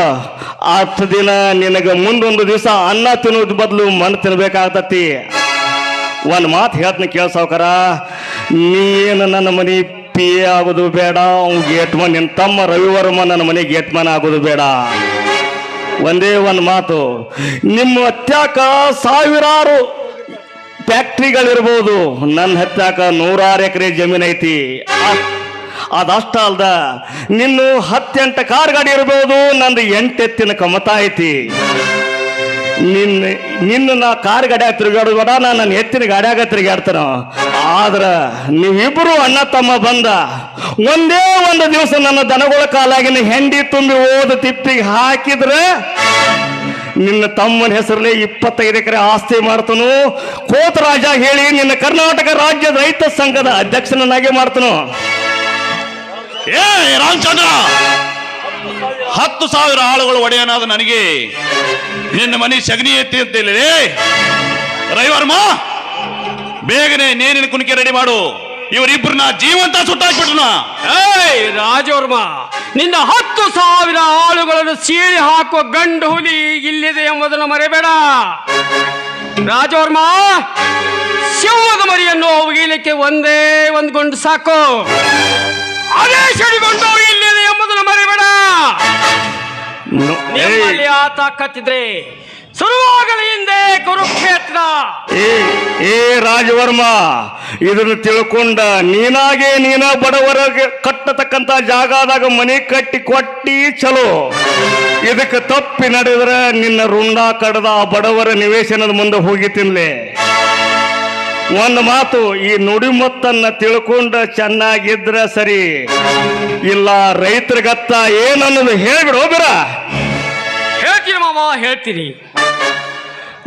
Speaker 4: ಅಷ್ಟು ದಿನ ನಿನಗೆ ಮುಂದೊಂದು ದಿವಸ ಅನ್ನ ತಿನ್ನೋದ್ ಬದಲು ಮಣ್ಣು ತಿನ್ಬೇಕಾಗ್ತತಿ. ಒಂದು ಮಾತು ಹೇಳ್ತೀನಿ ಕೇಳ ಸಾವ್ಕಾರ, ನೀನು ನನ್ನ ಮನೆ ಪಿ ಆಗೋದು ಬೇಡ, ಅವ್ನು ಗೇಟ್ಮನ್, ನಿನ್ನ ತಮ್ಮ ರವಿವರ್ಮ ನನ್ನ ಮನೆ ಗೇಟ್ಮನ್ ಆಗೋದು ಬೇಡ. ಒಂದೇ ಒಂದು ಮಾತು, ನಿಮ್ಮ ಹತ್ಯಾಕ ಸಾವಿರಾರು ಫ್ಯಾಕ್ಟ್ರಿಗಳಿರ್ಬೋದು, ನನ್ನ ಹತ್ಯಾಕ 100 ಎಕರೆ ಜಮೀನು ಐತಿ. ಅದಷ್ಟ ಅಲ್ದ, ನಿನ್ನ 10 ಕಾರ್ ಗಾಡಿ ಇರ್ಬೋದು, ನಂದು 8 ಎತ್ತಿನ ಕಮತ ಐತಿ. ನಿನ್ನ ನಾ ಕಾರ್ ಗಾಡಿಯಾಗ ತಿರುಗಾಡೋದು ಬೇಡ, ನಾನು ನನ್ನ ಎತ್ತಿನ ಗಾಡಿಯಾಗ ತಿರುಗಾಡ್ತಾನ. ಆದ್ರ ನೀವಿಬ್ರು ಅಣ್ಣ ತಮ್ಮ ಬಂದ ಒಂದೇ ಒಂದು ದಿವಸ ನನ್ನ ದನಗಳ ಕಾಲಾಗಿನ ಹೆಂಡಿ ತುಂಬಿ ಓದ ತಿಪ್ಪಿಗೆ ಹಾಕಿದ್ರೆ ನಿನ್ನ ತಮ್ಮನ ಹೆಸರಲ್ಲಿ 25 ಎಕರೆ ಆಸ್ತಿ ಮಾಡ್ತನು. ಕೋತ ರಾಜ ಹೇಳಿ ನಿನ್ನ ಕರ್ನಾಟಕ ರಾಜ್ಯದ ರೈತ ಸಂಘದ ಅಧ್ಯಕ್ಷನನ್ನಾಗಿ ಮಾಡ್ತನು.
Speaker 5: ಏ ರಾಮಚಂದ್ರ, 10,000 ಆಳುಗಳು ಒಡೆಯನಾದ ನನಗೆ ನಿನ್ನ ಮನೆ ಸಗಣಿ ಎತ್ತಿ ಅಂತ ಹೇಳಿ ರವಿವರ್ಮ, ಬೇಗನೆ ನೇರಿನ ಕುಣಿಕೆ ರೆಡಿ ಮಾಡು. ಇವರಿಬ್ಬರನ್ನ ಜೀವಂತ ಸುಟ್ಟಾಕ್ಬಿಟ್ರನ.
Speaker 7: ಏಯ್ ರಾಜವರ್ಮ, ನಿನ್ನ 10,000 ಆಳುಗಳನ್ನು ಸೀಳಿ ಹಾಕುವ ಗಂಡು ಹುಲಿ ಇಲ್ಲಿದೆ ಎಂಬುದನ್ನು ಮರೆಯಬೇಡ. ರಾಜವರ್ಮ, ಸಿಂಹದ ಮರಿಯನ್ನು ಒಗಿಲಿಕ್ಕೆ ಒಂದೇ ಒಂದು ಗುಂಡು ಸಾಕು, ಅದೇ ಸಿಡಿಗೊಂಡು ಇಲ್ಲಿದೆ ಎಂಬುದನ್ನು ಮರೆಯಬೇಡ. ನಿಮ್ಮಲ್ಲಿ ಆ ತಾಕತ್ತಿದ್ರೆ ಶುರುವಾಗಲಿ ಹಿಂದೆ ಕುರುಕ್ಷೇತ್ರ.
Speaker 4: ಏ ರಾಜವರ್ಮ, ಇದನ್ನು ತಿಳ್ಕೊಂಡ ನೀನ ಬಡವರಿಗೆ ಕಟ್ಟತಕ್ಕಂತ ಜಾಗದಾಗ ಮನೆ ಕಟ್ಟಿ ಕೊಟ್ಟಿ ಚಲೋ. ಇದಕ್ಕೆ ತಪ್ಪಿ ನಡೆದ್ರೆ ನಿನ್ನ ರುಂಡ ಕಡದ ಆ ಬಡವರ ನಿವೇಶನದ ಮುಂದೆ ಹೋಗಿ ತಿನ್ಲೆ. ಒಂದು ಮಾತು, ಈ ನುಡಿಮತ್ತನ್ನ ತಿಳ್ಕೊಂಡ ಚೆನ್ನಾಗಿದ್ರ ಸರಿ, ಇಲ್ಲ ರೈತರಿಗತ್ತ ಏನನ್ನೋದು ಹೇಳ್ಬಿಡು. ಹೋಗ್ಬಿರ
Speaker 7: ಹೇಳ್ತೀನಿ ಮಾಮ, ಹೇಳ್ತೀನಿ.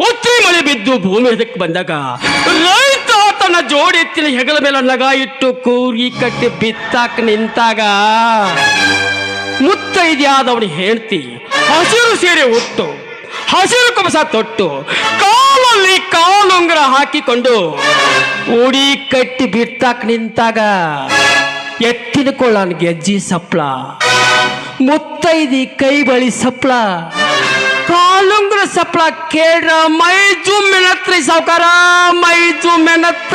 Speaker 7: ಉತ್ತಿ ಮಳೆ ಬಿದ್ದು ಭೂಮಿ ಅದಕ್ಕೆ ಬಂದಾಗ ರೈತ ತನ್ನ ಜೋಡಿ ಎತ್ತಿನ ಹೆಗಲ ಮೇಲೆ ನಗ ಇಟ್ಟು ಕೂರಿ ಕಟ್ಟಿ ಬಿತ್ತಾಕ ನಿಂತಾಗ ಮುತ್ತೈದೆಯಾದವನು ಹೇಳ್ತಿ ಹಸಿರು ಸೀರೆ ಉಟ್ಟು ಹಸಿರು ಕಬಸ ತೊಟ್ಟು ಕಾಲಲ್ಲಿ ಕಾಲುಂಗುರ ಹಾಕಿಕೊಂಡು ಉಡಿ ಕಟ್ಟಿ ಬಿತ್ತಾಕ ನಿಂತಾಗ ಎತ್ತಿನ ಕೊಳ್ಳನ ಗೆಜ್ಜಿ ಸಪ್ಲ, ಮುತ್ತೈದಿ ಕೈ ಬಳಿ ಸಪ್ಲ, ಕಾಲುಂಗುರ ಸಪ್ಲ ಕೇಳ್ರ ಮೈ ಜುಮ್ಮೆನತ್ರಿ ಸಾವುಕಾರ, ಮೈ ಜುಮ್ಮೆನತ್ತ.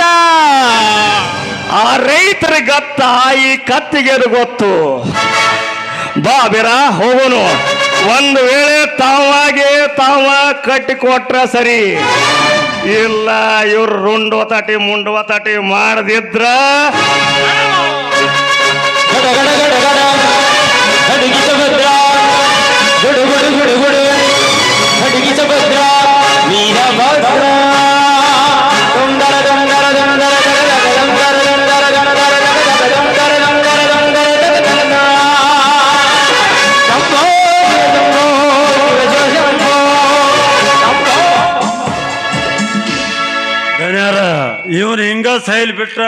Speaker 4: ಆ ರೈತರ ಗತ್ತ ಈ ಕತ್ತಿಗೆ ಗೊತ್ತು. ಬಾ ಬಿರ ಹೋಗೋನು. ಒಂದು ವೇಳೆ ತಾವ ಕಟ್ಟಿಕೊಟ್ರ ಸರಿ, ಇಲ್ಲ ಇವ್ರು ರುಂಡು ತಾಟಿ ಮುಂಡುವ ತಾಟಿ ಮಾಡದಿದ್ರ
Speaker 1: ಇವನು ಹಿಂಗ ಸೈಲ್ ಬಿಟ್ರ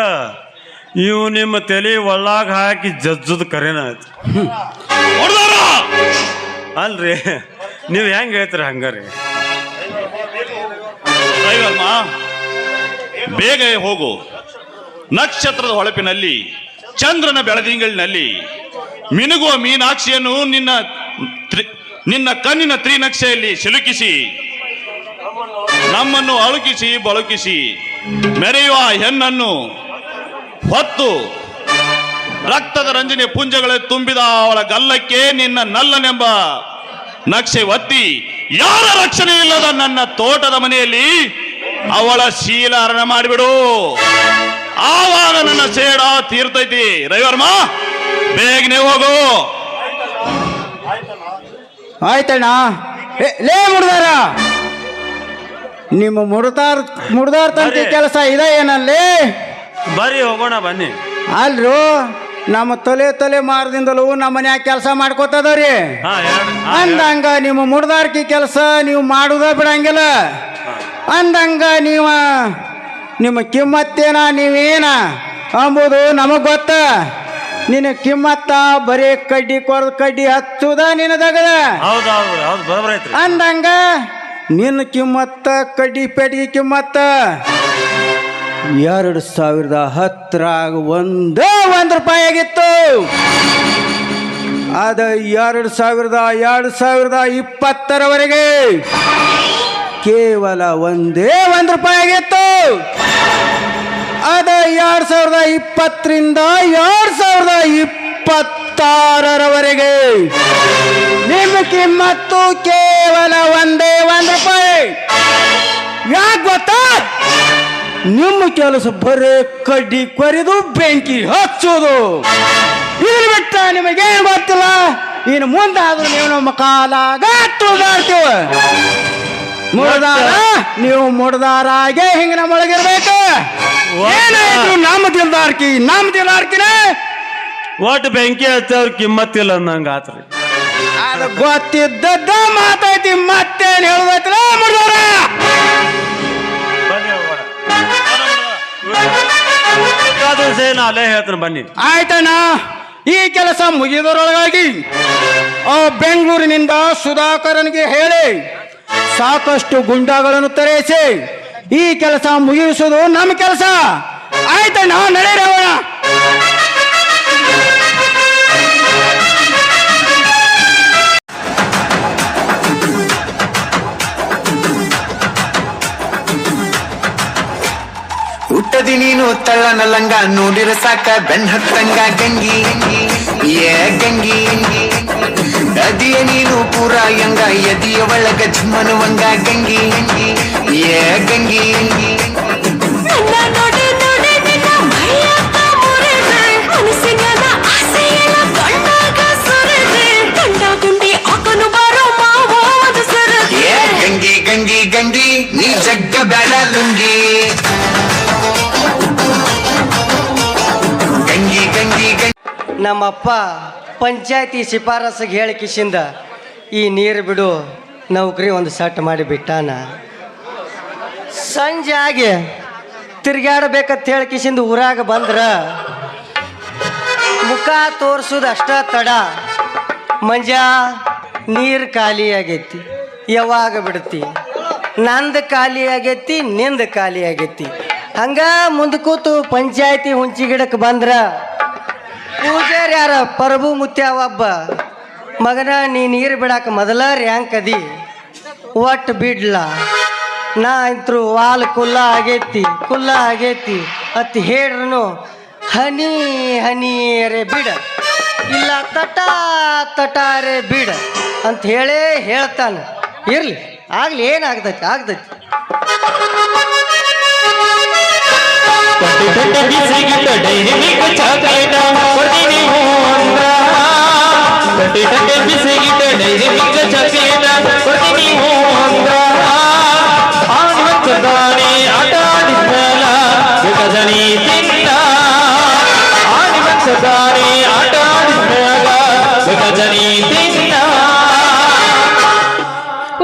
Speaker 1: ಇವು ನಿಮ್ಮ ತಲೆ ಒಳ್ಳಾಗ ಹಾಕಿ ಜಜ್ಜದ ಕರೆನ ಅಲ್ರಿ. ನೀವು ಹೆಂಗ್ ಹೇಳ್ತೀರಿ ಹಂಗಾರಿ?
Speaker 5: ರವಿವರ್ಮ, ಬೇಗ ಹೋಗು. ನಕ್ಷತ್ರದ ಹೊಳಪಿನಲ್ಲಿ, ಚಂದ್ರನ ಬೆಳದಿಂಗಳಿನಲ್ಲಿ ಮಿನುಗುವ ಮೀನಾಕ್ಷಿಯನ್ನು ನಿನ್ನ ಕಣ್ಣಿನ ತ್ರಿನಕ್ಷೆಯಲ್ಲಿ ಸಿಲುಕಿಸಿ ನಮ್ಮನ್ನು ಅಳುಕಿಸಿ ಬಳುಕಿಸಿ ಮೆರೆಯುವ ಹೆಣ್ಣನ್ನು ಹೊತ್ತು ರಕ್ತದ ರಂಜನೆ ಪುಂಜಗಳೇ ತುಂಬಿದ ಅವಳ ಗಲ್ಲಕ್ಕೆ ನಿನ್ನ ನಲ್ಲನೆಂಬ ನಕ್ಷೆ ಒತ್ತಿ ಯಾರ ರಕ್ಷಣೆ ಇಲ್ಲದ ನನ್ನ ತೋಟದ ಮನೆಯಲ್ಲಿ ಅವಳ ಶೀಲ ಹರಣ ಮಾಡಿಬಿಡು. ಆವಾಗ ನನ್ನ ಸೇಡ ತೀರ್ತೈತಿ. ರವಿವರ್ಮ, ಬೇಗನೆ ಹೋಗು.
Speaker 6: ಆಯ್ತಣ್ಣ. ಲೇ ಮುಡ್ದಾರ, ನಿಮ್ಮ ಮುಡ್ದಾರ್ ತಂತಿ ಕೆಲಸ ಇದೆ ಏನಲ್ಲಿ?
Speaker 1: ಬರ್ರಿ ಹೋಗೋಣ ಬನ್ನಿ.
Speaker 6: ಅಲ್ರು ನಮ್ಮ ತೊಲೆ ಮಾರದಿಂದಲೂ ನಮ್ಮ ಮನ್ಯಾಗ ಕೆಲಸ ಮಾಡ್ಕೋತದವ್ರಿ. ಅಂದಂಗ ನಿಮ್ಮ ಮುಡ್ದಾರ್ಕಿ ಕೆಲಸ ನೀವು ಮಾಡುದ ಬಿಡಂಗಿಲ್ಲ. ಅಂದಂಗ ನಿಮ್ಮ ಕಿಮ್ಮತ್ತೇನ ನೀವೇನ ಅಂಬುದು ನಮಗ್ ಗೊತ್ತ. ನಿನ್ನ ಕಿಮ್ಮತ್ತ ಬರೀ ಕಡ್ಡಿ ಹಚ್ಚುದ ನಿನ್ನದಾಗದ. ಅಂದಂಗ ನಿನ್ನ ಕಿಮ್ಮತ್ತ ಪೆಟ್ಟಿಗೆ ಕಿಮ್ಮತ್ತ 2010 ಒಂದೇ ₹1 ಆಗಿತ್ತು. ಅದ 2020 ಕೇವಲ ಒಂದೇ ₹1 ಆಗಿತ್ತು. ಅದ 2020ರಿಂದ 2026 ನಿಮ್ಮ ಕಿಮ್ಮತ್ತು ಕೇವಲ ಒಂದೇ ₹1. ಯಾಕೆ ಗೊತ್ತಾ? ನಿಮ್ಮ ಕೆಲಸ ಬರೇ ಕಡ್ಡಿ ಕೊರಿದು ಬೆಂಕಿ ಹಚ್ಚೋದು. ಇದ್ರ ಬಿಟ್ಟ ನಿಮಗೇನು ಗೊತ್ತಿಲ್ಲ. ಇನ್ನು ಮುಂದಾದ್ರೂ ನೀವು ನಮ್ಮ ಕಾಲಾಗ ತುಳಿದಾಡ್ತೀವ. ನೀವು ಮುಡ್ದಾರಾಗೆ ಹಿಂಗ ನಮ್ಮೊಳಗಿರ್ಬೇಕು. ಏನಾದ್ರು ನಮ್ಮ ದಿಲ್ದಾರ್ಕಿನೇ
Speaker 1: ಒಟ್ಟು ಬೆಂಕಿ ಹಚ್ಚವ್ರ ಕಿಮ್ಮತ್ತಿಲ್ಲ ಅನ್ನಂಗ ಆತ್ರಿ.
Speaker 6: ಅದು ಗೊತ್ತಿದ್ದದ್ದ ಮಾತೈತಿ, ಮತ್ತೇನು ಹೇಳುದೈತಿಲ್ಲ ಮುಡ್ದಾರ.
Speaker 1: ಅಲ್ಲೇ ಹೇಳ್ತೀನಿ ಬನ್ನಿ.
Speaker 6: ಆಯ್ತಣ್ಣ, ಈ ಕೆಲಸ ಮುಗಿದರೊಳಗಾಗಿ ಬೆಂಗಳೂರಿನಿಂದ ಸುಧಾಕರನಿಗೆ ಹೇಳಿ ಸಾಕಷ್ಟು ಗುಂಡಾಗಳನ್ನು ತರಿಸಿ ಈ ಕೆಲಸ ಮುಗಿಸುವುದು ನಮ್ಮ ಕೆಲಸ. ಆಯ್ತಣ್ಣ, ನಡೆಯೋಣ.
Speaker 8: ಹುಟ್ಟದಿ ನೀನು ತಳ್ಳನ ಲಂಗ ನೋಡಿರ ಸಾಕ ಬೆನ್ ಹತ್ತಂಗ ಗಂಗಿ ಗಂಗಿ ಅದಿಯ ನೀನು ಪೂರ ಯಂಗ ಎದಿಯ ಒಳಗ ಝುಮ್ಮನುವಂಗ ಗಂಗಿ ಗಂಗಿ ಗಂಗಿ ಗಂಗಿ ಗಂಗಿ ನೀ ಜಗ್ಗ ಬೇಡ ಲುಂಗಿ.
Speaker 9: ನಮ್ಮಪ್ಪ ಪಂಚಾಯತಿ ಶಿಫಾರಸ್ಸಿಗೆ ಹೇಳಿ ಕಿಶಿಂದ ಈ ನೀರು ಬಿಡು ನೌಕರಿ ಒಂದು ಸೆಟ್ ಮಾಡಿ ಬಿಟ್ಟಾನ. ಸಂಜೆ ಆಗಿ ತಿರ್ಗಾಡಬೇಕಂತ ಹೇಳಿ ಕಿಶಿಂದ ಊರಾಗ ಬಂದ್ರ ಮುಖ ತೋರ್ಸೋದು ಅಷ್ಟ ತಡ. ಮಂಜ ನೀರು ಖಾಲಿ ಆಗೈತಿ, ಯಾವಾಗ ಬಿಡ್ತಿ? ನಂದು ಖಾಲಿ ಆಗೈತಿ, ನಿಂದು ಖಾಲಿ ಆಗೈತಿ. ಹಂಗ ಮುಂದೆ ಕೂತು ಪಂಚಾಯತಿ ಹುಂಚಿ ಗಿಡಕ್ಕೆ ಬಂದ್ರ ಪೂಜಾರಿ ಯಾರ ಪ್ರಭು ಮುತ್ಯ ಒಬ್ಬ ಮಗನ ನೀ ನೀರು ಬಿಡಾಕ ಮೊದಲ ರ್ಯಾಂಕ್ ಅದಿ, ಒಟ್ಟು ಬಿಡ್ಲ. ನಾ ಅಂತರೂ ವಾಲ್ ಕುಲ್ಲ ಆಗೈತಿ ಅತ್ ಹೇಳ್ರು ಹನಿ ಹನಿಯರೇ ಬಿಡ, ಇಲ್ಲ ತಟಾರೆ ಬಿಡ ಅಂತ ಹೇಳೇ ಹೇಳ್ತಾನ. ಇರ್ಲಿ, ಆಗ್ಲಿ, ಏನಾಗ್ತೈತಿ ಆಗ್ತೈತಿ.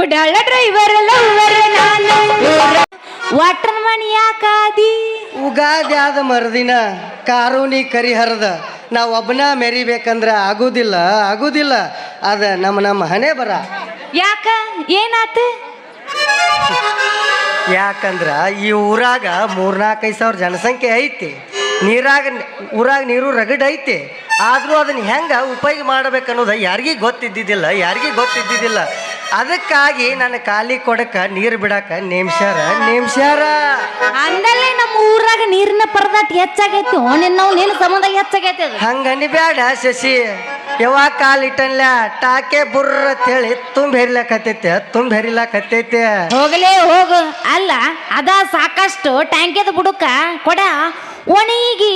Speaker 10: ಉಡಾಳ ಡ್ರೈವರ್ ವಾಟರ್ ಮಣಿ ಯಾಕಾದಿ?
Speaker 9: ಉಗಾದಿ ಆದ ಮರುದಿನ ಕಾರು ನೀ ಕರಿ ಹರಿದ ನಾವು ಒಬ್ಬನ ಮೆರಿಬೇಕಂದ್ರ ಆಗುದಿಲ್ಲ. ಅದ ನಮ್ಮ ಹಣೆ ಬರ.
Speaker 10: ಯಾಕ ಏನಾತ?
Speaker 9: ಯಾಕಂದ್ರ ಈ ಊರಾಗ 3-4 ಸಾವಿರ ಜನಸಂಖ್ಯೆ ಐತಿ. ಊರಾಗ ನೀರು ರಗಡ್ ಐತಿ. ಆದ್ರೂ ಅದನ್ನ ಹೆಂಗ ಉಪಯೋಗ ಮಾಡ್ಬೇಕನ್ನೋದು ಯಾರಿಗೂ ಗೊತ್ತಿದ್ದಿದ್ದಿಲ್ಲ. ಅದಕ್ಕಾಗಿ ನನ್ನ ಖಾಲಿ ಕೊಡಕ ನೀರು ಬಿಡಾಕ ನೇಮ್ಸ್ಯಾರ.
Speaker 10: ಅಂದಲ್ಲೇ ನಮ್ಮ ಊರಾಗ ನೀರಿನ ಪರದಾಟ ಹೆಚ್ಚಾಗೈತಿ. ನಿನ್ನ ಸಂಬಂಧ ಹೆಚ್ಚಾಗೈತಿ.
Speaker 9: ಹಂಗನಿ ಬ್ಯಾಡ ಶಶಿ, ಯಾವಾಗ ಕಾಲಿಟ್ಟನ್ಲ ಟಾಕೆ ಬುರ್ರ ಅಂತ ಹೇಳಿ ತುಂಬ ಹೆರಿಲಾಕತ್ತೈತೆ.
Speaker 10: ಹೋಗಲೇ ಹೋಗು. ಅಲ್ಲ ಅದ ಸಾಕಷ್ಟು ಟ್ಯಾಂಕಿದ ಬುಡಕ ಕೊಡ ಒಣಗಿ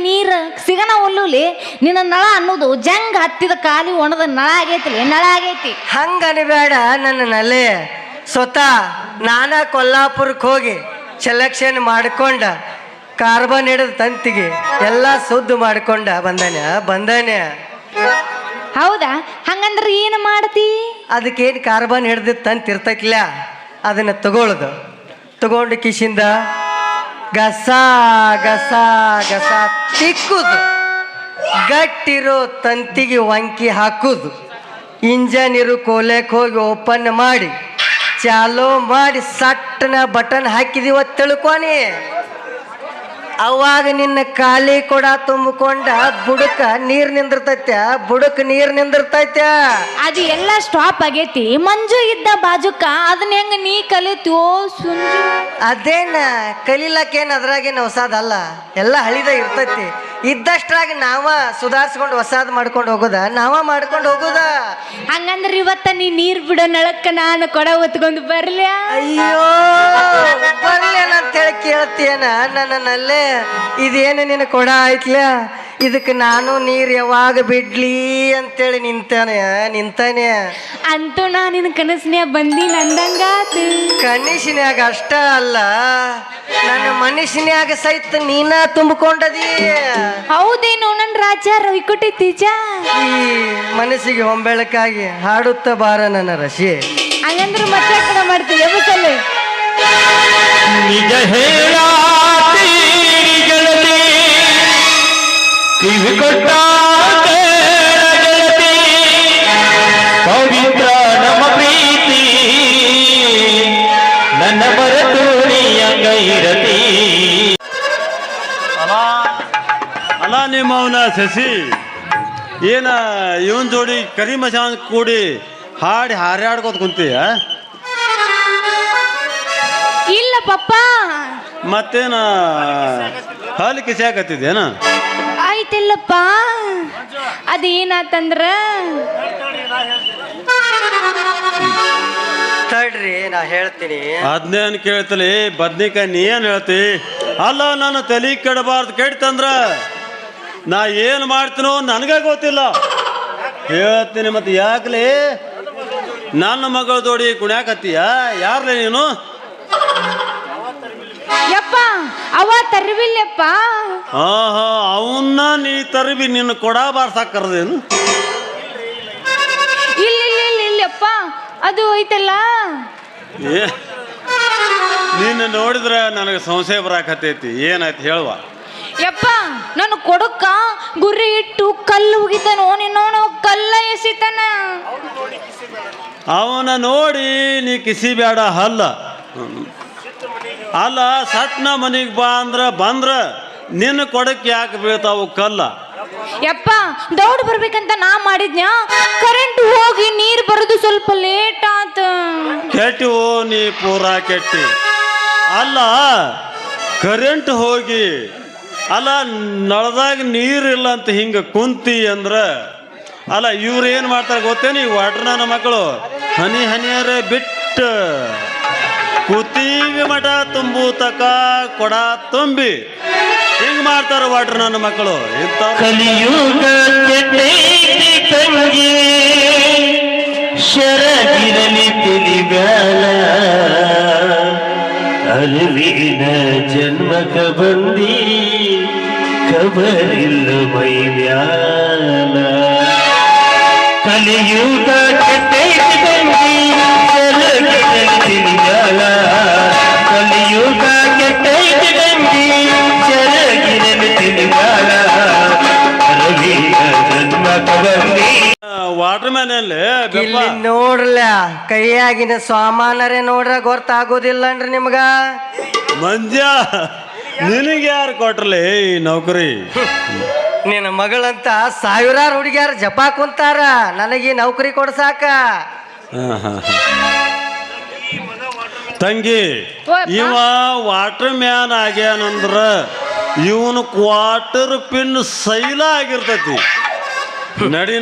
Speaker 10: ನೀರು ಸಿಗನ ಒಲ್ಲುಲಿ. ನಿನ್ನ ನಳ ಅನ್ನೋದು ಜಂಗ್ ಹತ್ತಿದ ಖಾಲಿ ಒಣದ ನಳ ಆಗೈತಿ.
Speaker 9: ಹಂಗನಿ ಬೇಡ ನನ್ನ ನಲೆ. ಸ್ವತಃ ನಾನ ಕೊಲ್ಲಾಪುರಕ್ಕೆ ಹೋಗಿ ಸೆಲೆಕ್ಷನ್ ಮಾಡ್ಕೊಂಡ ಕಾರ್ಬನ್ ಹಿಡಿದ ತಂತಿಗೆ ಎಲ್ಲ ಸುದ್ದು ಮಾಡ್ಕೊಂಡ ಬಂದಾನೆ.
Speaker 10: ಹೌದಾ? ಹಂಗಂದ್ರೆ ಏನು ಮಾಡ್ತಿ?
Speaker 9: ಅದಕ್ಕೇನು ಕಾರ್ಬನ್ ಹಿಡ್ದು ತಂತಿ ಇರ್ತೈತಿಲ್ಲ, ಅದನ್ನ ತಗೊಂಡು ಕಿಶಿಂದ ಗಸ ಗಸ ಗಸ ತಿಕ್ಕುದು, ಗಟ್ಟಿರೋ ತಂತಿಗೆ ವಂಕಿ ಹಾಕುದು, ಇಂಜನ್ ಇರು ಕೋಲೆಕ್ ಹೋಗಿ ಓಪನ್ ಮಾಡಿ ಚಾಲೋ ಮಾಡಿ ಸಟ್ಟನ ಬಟನ್ ಹಾಕಿದೀವ ತಿಳ್ಕೊನಿ. ಅವಾಗ ನಿನ್ನ ಖಾಲಿ ಕೊಡ ತುಂಬಿಕೊಂಡ ಬುಡಕ ನೀರ್ ನಿಂದಿರ್ತೈತೆ.
Speaker 10: ಅದು ಎಲ್ಲ ಸ್ಟಾಪ್ ಆಗೈತಿ. ಮಂಜು ಇದ್ದ ಬಾಜುಕ ಅದನ್ನ ಹೆಂಗ ನೀ ಕಲಿತ್ಯೋ ಸುಂಜು?
Speaker 9: ಅದೇನ ಕಲೀಲಕ್ಕೇನು ಅದ್ರಾಗೇನು ಹೊಸಾದಲ್ಲ, ಎಲ್ಲ ಹಳಿದ ಇರ್ತೈತಿ. ಇದ್ದಷ್ಟ್ರಾಗ ನಾವ ಸುಧಾರಿಸ್ಕೊಂಡು ಹೊಸಾದ್ ಮಾಡ್ಕೊಂಡು ಹೋಗುದ.
Speaker 10: ಹಂಗಂದ್ರೆ ಇವತ್ತ ನೀ ನೀರ್ ಬಿಡೋ ನಳಕ್ಕ ನಾನು ಕೊಡ ಹೊತ್ಕೊಂಡು ಬರ್ಲ್ಯಾ?
Speaker 9: ಅಯ್ಯೋ ಬರ್ಲೇನಂತ ಹೇಳಿ ಕೇಳ್ತೀಯನ ನನ್ನಲ್ಲೇ? ಇದೇನು ನಿನ್ನ ಕೊಡ ಆಯ್ತ್ಲ, ಇದಕ್ಕೆ ನಾನು ನೀರ್ ಯಾವಾಗ ಬಿಡ್ಲಿ ಅಂತೇಳಿ ನಿಂತಾನೆ.
Speaker 10: ಅಂತೂ ನಾ ನಿನ್ನ ಕನಸಿನ್ಯಾಗ ಬಂದಿ ನಂದಂಗಾತ.
Speaker 9: ಕನಸಿನ್ಯಾಗ ಅಷ್ಟ ಅಲ್ಲ, ನನ್ನ ಮನಸ್ಸಿನ್ಯಾಗ ಸಹಿತ ನೀನ ತುಂಬಿಕೊಂಡದಿ.
Speaker 10: ಹೌದೇನು ನನ್ನ ರಾಜ ರವಿಕೋಟಿ ತೀಜ?
Speaker 9: ಈ ಮನಸ್ಸಿಗೆ ಹೊಂಬೆಳಕಾಗಿ ಹಾಡುತ್ತ ಬಾರ ನನ್ನ ರಶಿ.
Speaker 10: ಹಂಗಂದ್ರೆ ಮತ್ತೆ ಕಡೆ ಮಾಡ್ತೀವಿ ಬಸಲೆ.
Speaker 3: ನಿಜ ಹೇಳ ಕಿವಿ ಕೊಟ್ಟ ಗೆಳತಿ, ಪವಿತ್ರ ನಮ್ಮ ಪ್ರೀತಿ ನನ್ನ ಬರತೋಣಿಯಂಗ ಇರತಿ.
Speaker 1: ಅಲ್ಲ ನಿಮ್ಮವನ ಶಶಿ ಏನ ಇವನ್ ಜೋಡಿ ಕರಿ ಮಸಾನ್ ಕೂಡಿ ಹಾಡಿ ಹಾರ್ಯಾಡ್ಕೋತ ಕುಂತೀಯ?
Speaker 10: ಇಲ್ಲ ಪಪ್ಪ.
Speaker 1: ಮತ್ತೇನ ಹಾಲು ಕಿಸಿಯಾಕತ್ತಿದ್ದೇನ?
Speaker 10: ಆಯ್ತಿಲ್ಲಪ್ಪ, ಅದೇನಾತಂದ್ರ
Speaker 9: ತಡ್ರಿ ನಾ ಹೇಳ್ತೀನಿ.
Speaker 1: ಅದ್ನೇನ್ ಕೇಳ್ತಲಿ ಬದ್ನಿಕಾಯಿ ನೀ ಏನ್ ಹೇಳ್ತಿ? ಅಲ್ಲ ನನ್ನ ತಲೆ ಕೆಡಬಾರ್ದು, ಕೆಡ್ತಂದ್ರ ನಾ ಏನು ಮಾಡ್ತೀನೋ ನನಗೆ ಗೊತ್ತಿಲ್ಲ. ಹೇಳ್ತೀನಿ ಮತ್ತೆ ಯಾಕಲೇ ನನ್ನ ಮಗಳ ಜೋಡಿ ಕುಣ್ಯಾಕತ್ತೀಯ? ಯಾರ್ಲೇ ನೀನು?
Speaker 10: ಯಪ್ಪ ಅವ ತರವಿಲ್ಲಪ್ಪ.
Speaker 1: ಆಹಾ, ಅವನ್ನ ನೀ ತರಬಿ ನಿನ್ನ ಕೊಡ ಬಾರ್ಸಾಕರ್ದೇನು?
Speaker 10: ಇಲ್ಲಪ್ಪ, ಅದು ಐತಲ್ಲ.
Speaker 1: ನೀನು ನೋಡಿದ್ರೆ ನನಗೆ ಸಂಶಯ ಬರಾಕತ್ತೈತಿ. ಏನಾಯ್ತು ಹೇಳುವ?
Speaker 10: ಯಪ್ಪ ನಾನು ಕೊಡಕ್ಕ ಗುರಿ ಇಟ್ಟು ಕಲ್ಲು ಉಗಿತಾನೋ ನಿನ್ನೋನು ಕಲ್ಲ ಎಸಿತಾನ.
Speaker 1: ಅವನ ನೋಡಿ ನೀ ಕಿಸಿ ಬೇಡ ಹಲ್ಲ. ಅಲ್ಲ ಸಟ್ನ ಮನೆಗೆ ಬಂದ್ರ ನಿನ್ನ ಕೊಡಕ್ಕೆ ಯಾಕೆ ಬೀಳ್ತಾವು ಕಲ್ಲ?
Speaker 10: ಯಪ್ಪ ದೌಡ್ ಬರ್ಬೇಕಂತ ನಾ ಮಾಡಿದ್ನ್ಯಾ, ಕರೆಂಟ್ ಹೋಗಿ ನೀರ್ ಬರೋದು ಸ್ವಲ್ಪ ಲೇಟ್ ಆತ.
Speaker 1: ಕೆಟ್ಟಿವು ನೀ ಪೂರಾ ಕೆಟ್ಟಿ. ಅಲ್ಲ ಕರೆಂಟ್ ಹೋಗಿ ಅಲ್ಲ ನಳದಾಗ ನೀರಿಲ್ಲ ಅಂತ ಹಿಂಗ ಕುಂತಿ ಅಂದ್ರ ಅಲ್ಲ ಇವ್ರು ಏನು ಮಾಡ್ತಾರೆ ಗೊತ್ತೇನು? ಈ ವಾಟ್ರ್ ನನ್ನ ಮಕ್ಕಳು ಹನಿ ಹನಿಯರೇ ಬಿಟ್ಟು ಕೂತಿಗೆ ಮಠ ತುಂಬು ತಕ ಕೊಡ ತುಂಬಿ ಹಿಂಗ್ ಮಾಡ್ತಾರ ವಾಟ್ರ್ ನನ್ನ ಮಕ್ಕಳು.
Speaker 3: ಕಲಿಯುಗ ತಂಗಿ ಶರಗಿರಲಿ ತಿಳಿಬ್ಯಾಲ, ಅರಿವಿನ ಜನ್ಮಕ ಬಂದಿ ಖಬರಿಲ್ಲ ಮೈ ಮ್ಯಾಲ. ಕಲಿಯುಗ ತಂಗಿ ಶರಗಿರಲಿ ತಿಳಿಬ್ಯಾಲ, ಕಲಿಯುಗ ತಂಗಿ ಶರಗಿರಲಿ ತಿಳಿಬ್ಯಾಲ, ಅರಿವಿನ ಜನ್ಮಕ ಬಂದಿ.
Speaker 1: ವಾಟರ್ ಮ್ಯಾನ್
Speaker 9: ಇಲ್ಲಿ ನೋಡ್ರಲ್ಲ, ಕೈಯಾಗಿನ ಸಾಮಾನರೇ ನೋಡ್ರ ಗೊತ್ತಾಗೋದಿಲ್ಲನ್ರಿ ನಿಮ್ಗ.
Speaker 1: ಮಂಜ ನಿನಗೆ ಯಾರು ಕೊಟ್ರಲ್ಲ ಈ ನೌಕರಿ?
Speaker 9: ನಿನ್ನ ಮಗಳಂತ ಸಾವಿರಾರು ಹುಡುಗಿಯಾರ ಜಪ ಕುಂತಾರ ನನಗೆ ನೌಕರಿ ಕೊಡ್ಸಾಕ.
Speaker 1: ತಂಗಿ ಇವ ವಾಟರ್ ಮ್ಯಾನ್ ಆಗ್ಯಾನಂದ್ರ ಇವನು ಕ್ವಾರ್ಟರ್ ಪಿನ್ ಸೈಲ ಆಗಿರ್ತೈತಿ. ನಡಿ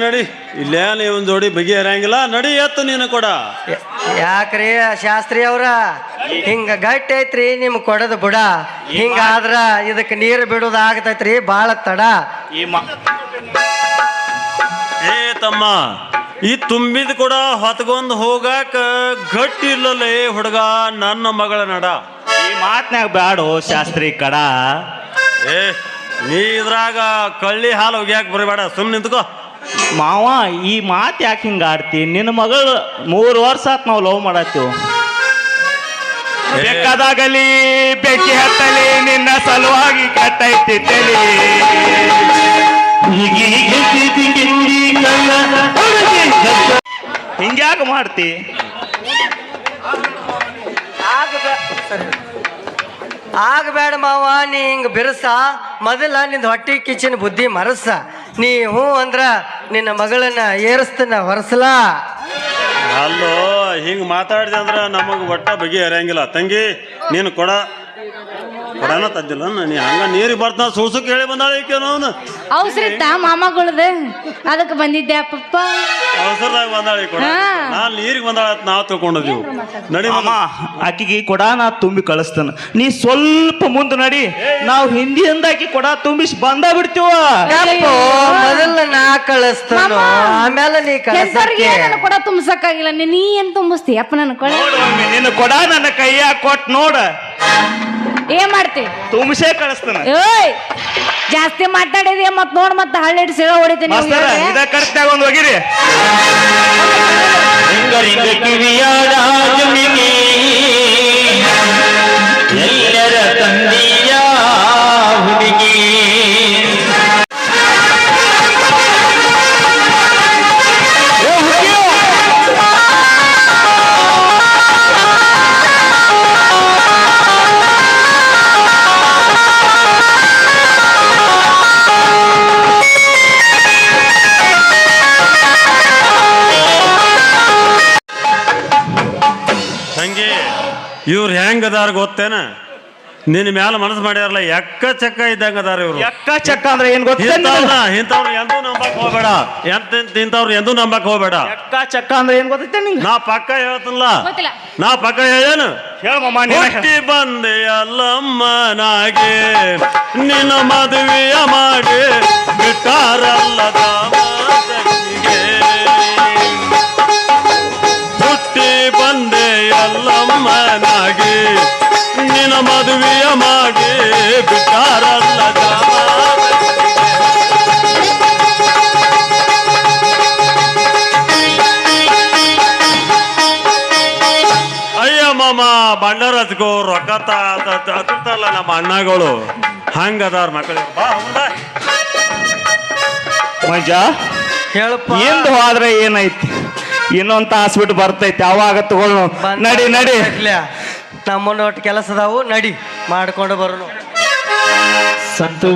Speaker 1: ಇಲ್ಲೇನ ಇವನ್ ಜೋಡಿ ಬಗೆಹರಂಗಿಲ್ಲ. ನಡಿ ಎತ್ತು ನೀನು ಕೊಡ.
Speaker 9: ಯಾಕ್ರಿ ಶಾಸ್ತ್ರಿ ಅವ್ರ ಹಿಂಗ ಗಟ್ಟಿ ಐತ್ರಿ ನಿಮ್ ಕೊಡದ ಬುಡ. ಹಿಂಗಾದ್ರ ಇದಕ್ಕೆ ನೀರು ಬಿಡೋದು ಆಗತೈತ್ರಿ ಬಾಳ ತಡ.
Speaker 1: ಏ ತಮ್ಮ, ಈ ತುಂಬಿದ ಕೂಡ ಹೊತ್ಕೊಂಡ್ ಹೋಗಾಕ ಗಟ್ಟಿ ಇಲ್ಲಲೇ ಹುಡುಗ ನನ್ನ ಮಗಳ ನಡ.
Speaker 4: ಈ ಮಾತ್ನಾಗ ಬ್ಯಾಡೋ ಶಾಸ್ತ್ರಿ ಕಡ.
Speaker 1: ಏ ನೀ ಇದ್ರಾಗ ಕಳ್ಳಿ ಹಾಲು ಒಗ್ಯಾಕ ಬರಬೇಡ, ಸುಮ್ಮನೆ ನಿಂತ್ಕೋ.
Speaker 4: ಮಾವ ಈ ಮಾತು ಯಾಕೆ ಹಿಂಗೆ ಆಡ್ತಿ? ನಿನ್ನ ಮಗಳು 3 ವರ್ಷ ಆತ್ ನಾವು ಲವ್ ಮಾಡತ್ತೀವಿ. ಬೇಕಾದಾಗಲಿ ಬೆಂಕಿ ಹತ್ತಲಿ ನಿನ್ನ ಸಲುವಾಗಿ ಕಟ್ಟೈತಿ ತಲಿ. ಹಿಂಗ್ಯಾಕೆ ಮಾಡ್ತಿ?
Speaker 9: ಆಗಬೇಡ ಮಾವ, ನೀ ಹಿಂಗೆ ಬಿರುಸ. ಮೊದಲ ನಿಂದು ಹೊಟ್ಟಿ ಕಿಚ್ಚಿನ ಬುದ್ಧಿ ಮರಸ. ನೀ ಹ್ಞೂ ಅಂದ್ರ ನಿನ್ನ ಮಗಳನ್ನ ಏರಿಸ್ತಾನ ಹೊರಸಲಾ.
Speaker 1: ಅಲ್ಲೋ ಹಿಂಗೆ ಮಾತಾಡಿದೆ ಅಂದ್ರೆ ನಮಗೆ ಒಟ್ಟ ಬಗೆ ಹರಿಯಂಗಿಲ್ಲ ತಂಗಿ. ನೀನು ಕೊಡನ ತದ್ದಿಲ್ಲ, ನೀ ಹಂಗ ನೀರಿಗೆ ಬರ್ತಾನ ಸುಳ್ಸುಕ್ ಹೇಳಿ ಬಂದಾಳ ಈಕೇನವನು.
Speaker 10: ಅವಸರಿತ್ತ ಮಾಮಗಳದ, ಅದಕ್ಕೆ ಬಂದಿದ್ದೆ ಪಪ್ಪ.
Speaker 1: ಅವಸರದಾಗ ಬಂದಾಳ ಈ ಕೊಡ. ನಾನು ನೀರಿಗೆ ಬಂದಾಳ ನಾವು ತಿಳ್ಕೊಂಡಿದ್ದೀವಿ. ನಡಿ
Speaker 4: ಮಾಮ, ಆಕಿಗೆ ಕೊಡ ನಾ ತುಂಬಿ ಕಳಿಸ್ತಾನ. ನೀ ಸ್ವಲ್ಪ ಮುಂದೆ ನಡಿ, ನಾವು ಹಿಂದಿಯಿಂದ ಆಕಿ ಕೊಡ ತುಂಬಿಸಿ ಬಂದ ಬಿಡ್ತೀವ.
Speaker 9: ಮೊದಲ ನಾ ಕಳಿಸ್ತಾನ, ಆಮೇಲೆ ನೀ
Speaker 10: ಕೊಡ ತುಂಬಸಕ್ಕಾಗಿಲ್ಲ. ನೀ ಏನ್ ತುಂಬಿಸ್ತಿ ಅಪ್ಪ ನನ್ನ ಕೊಡ?
Speaker 4: ನಿನ್ನ ಕೊಡ ನನ್ನ ಕೈಯಾಗ ಕೊಟ್ ನೋಡ,
Speaker 10: ಏನ್ ಮಾಡ್ತಿ?
Speaker 4: ತುಂಬಿಸೇ ಕಳಿಸ್ತಾನ.
Speaker 10: ಏಯ್ ಜಾಸ್ತಿ ಮಾತಾಡಿದ್ಯ ಮತ್ ನೋಡ್ ಮತ್ತ ಹಳ್ಳಿಡ್ ಸಿಗ ಹೊಡಿತೀನಿ.
Speaker 4: ಇದ ಕರೆಕ್ಟಾಗ ಒಂದು ಹೋಗಿರಿ.
Speaker 3: ಎಲ್ಲರ ತಂದೆಯ ಹುಡುಗಿ
Speaker 1: ತಂಗಿ, ಇವ್ರು ಹೆಂಗ್ ಅದಾರ ಗೊತ್ತೇನ? ನಿನ್ನ ಮ್ಯಾಲ ಮನಸ್ಸು ಮಾಡ್ಯಾರಲ್ಲ, ಎಕ್ಕ ಚಕ್ಕ ಇದ್ದಂಗ ಅದಾರ ಇವ್ರು.
Speaker 4: ಎಕ್ಕ ಚಕ್ಕ ಅಂದ್ರೆ ಏನ್ ಗೊತ್ತ?
Speaker 1: ಇಂಥವ್ರು ಎಂದೂ ನಂಬಕ್ ಹೋಗ್ಬೇಡ. ಇಂಥವ್ರು ಎಂದೂ ನಂಬಕ್ ಹೋಗ್ಬೇಡ.
Speaker 4: ಎಕ್ಕ ಚಕ್ಕ ಅಂದ್ರೆ ಏನ್ ಗೊತ್ತೈತೆ ನಿಂಗೆ?
Speaker 1: ನಾ ಪಕ್ಕ ಹೇಳ್ತಲ್ಲ, ನಾ ಪಕ್ಕ ಹೇಳೇನು? ಹುಟ್ಟಿ ಬಂದೆ ಅಲ್ಲಮ್ಮನಾಗೆ ನಿನ್ನ ಮದುವೆಯ ಮಾಡಿ ಬಿಟ್ಟಾರಲ್ಲದ ಮಾತನಿಗೆ. ಹುಟ್ಟಿ ಬಂದೆ ಅಲ್ಲಮ್ಮನಾಗೆ ನಿನ್ನ ಮದುವೆಯ ಮಾಡಿ ಬಿಟ್ಟಾರಲ್ಲದ ಮಾಮ. ಬಂಡಾರ ಹಚ್ಕೋ, ರೊಕ್ಕ ಹತ್ತಿರ್ತಾರಲ್ಲ ನಮ್ಮ ಅಣ್ಣಗಳು, ಹಂಗದಾರ ಮಕ್ಕಳು. ಬಾ
Speaker 4: ಮಂಜ,
Speaker 9: ಹೇಳಪ್ಪ.
Speaker 4: ಎಂದು ಹೋದ್ರೆ ಏನೈತಿ? ಇನ್ನೊಂದು ತಾಸು ಬಿಟ್ಟು ಬರ್ತೈತಿ, ಅವಾಗ ತಗೊಳ್ಳೋ. ನಡಿ ನಡಿ,
Speaker 9: ನಮ್ಮನ್ನ ಒಟ್ಟು ಕೆಲಸ ಅದಾವು, ನಡಿ ಮಾಡ್ಕೊಂಡು ಬರೋನು.
Speaker 3: Santu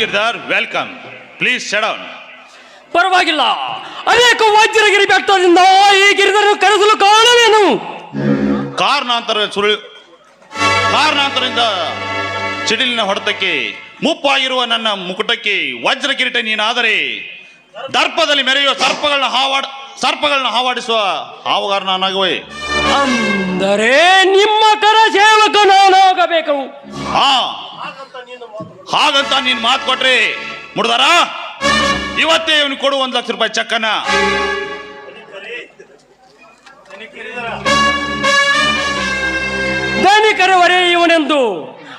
Speaker 5: Girdhar, welcome. Please sit down.
Speaker 7: ಪರವಾಗಿಲ್ಲ. ಅನೇಕ ವಜ್ರಗಿರಿ ಬೆಟ್ಟದಿಂದ ಈ ಗಿರಿಧರನ್ನು ಕರೆಸಲು ಕಾರಣವೇನು?
Speaker 5: ಕಾರಣಾಂತರದಿಂದ ಸಿಡಿಲಿನ ಹೊಡೆತಕ್ಕೆ ಮುಪ್ಪಾಗಿರುವ ನನ್ನ ಮುಕುಟಕ್ಕೆ ವಜ್ರ ಕಿರೀಟ ನೀನಾದರೆ ದರ್ಪದಲ್ಲಿ ಮೆರೆಯುವ ಸರ್ಪಗಳನ್ನ ಹಾವಾಡಿಸುವ ಹಾವುಗಾರ ನಾನಾಗುವೆ.
Speaker 7: ಅಂದರೆ ನಿಮ್ಮ ಕರ ಸೇವಕ ನಾನಾಗಬೇಕು.
Speaker 5: ಹಾಗಂತ ನೀನ್ ಮಾತು ಕೊಟ್ರೆ ಮುಡ್ದಾರ ಇವತ್ತೇ ಇವನು ಕೊಡು 1 ಲಕ್ಷ ರೂಪಾಯಿ ಚೆಕ್ಕನ್ನ.
Speaker 7: ಧನಿಕರವರೇ ಇವನೆಂದು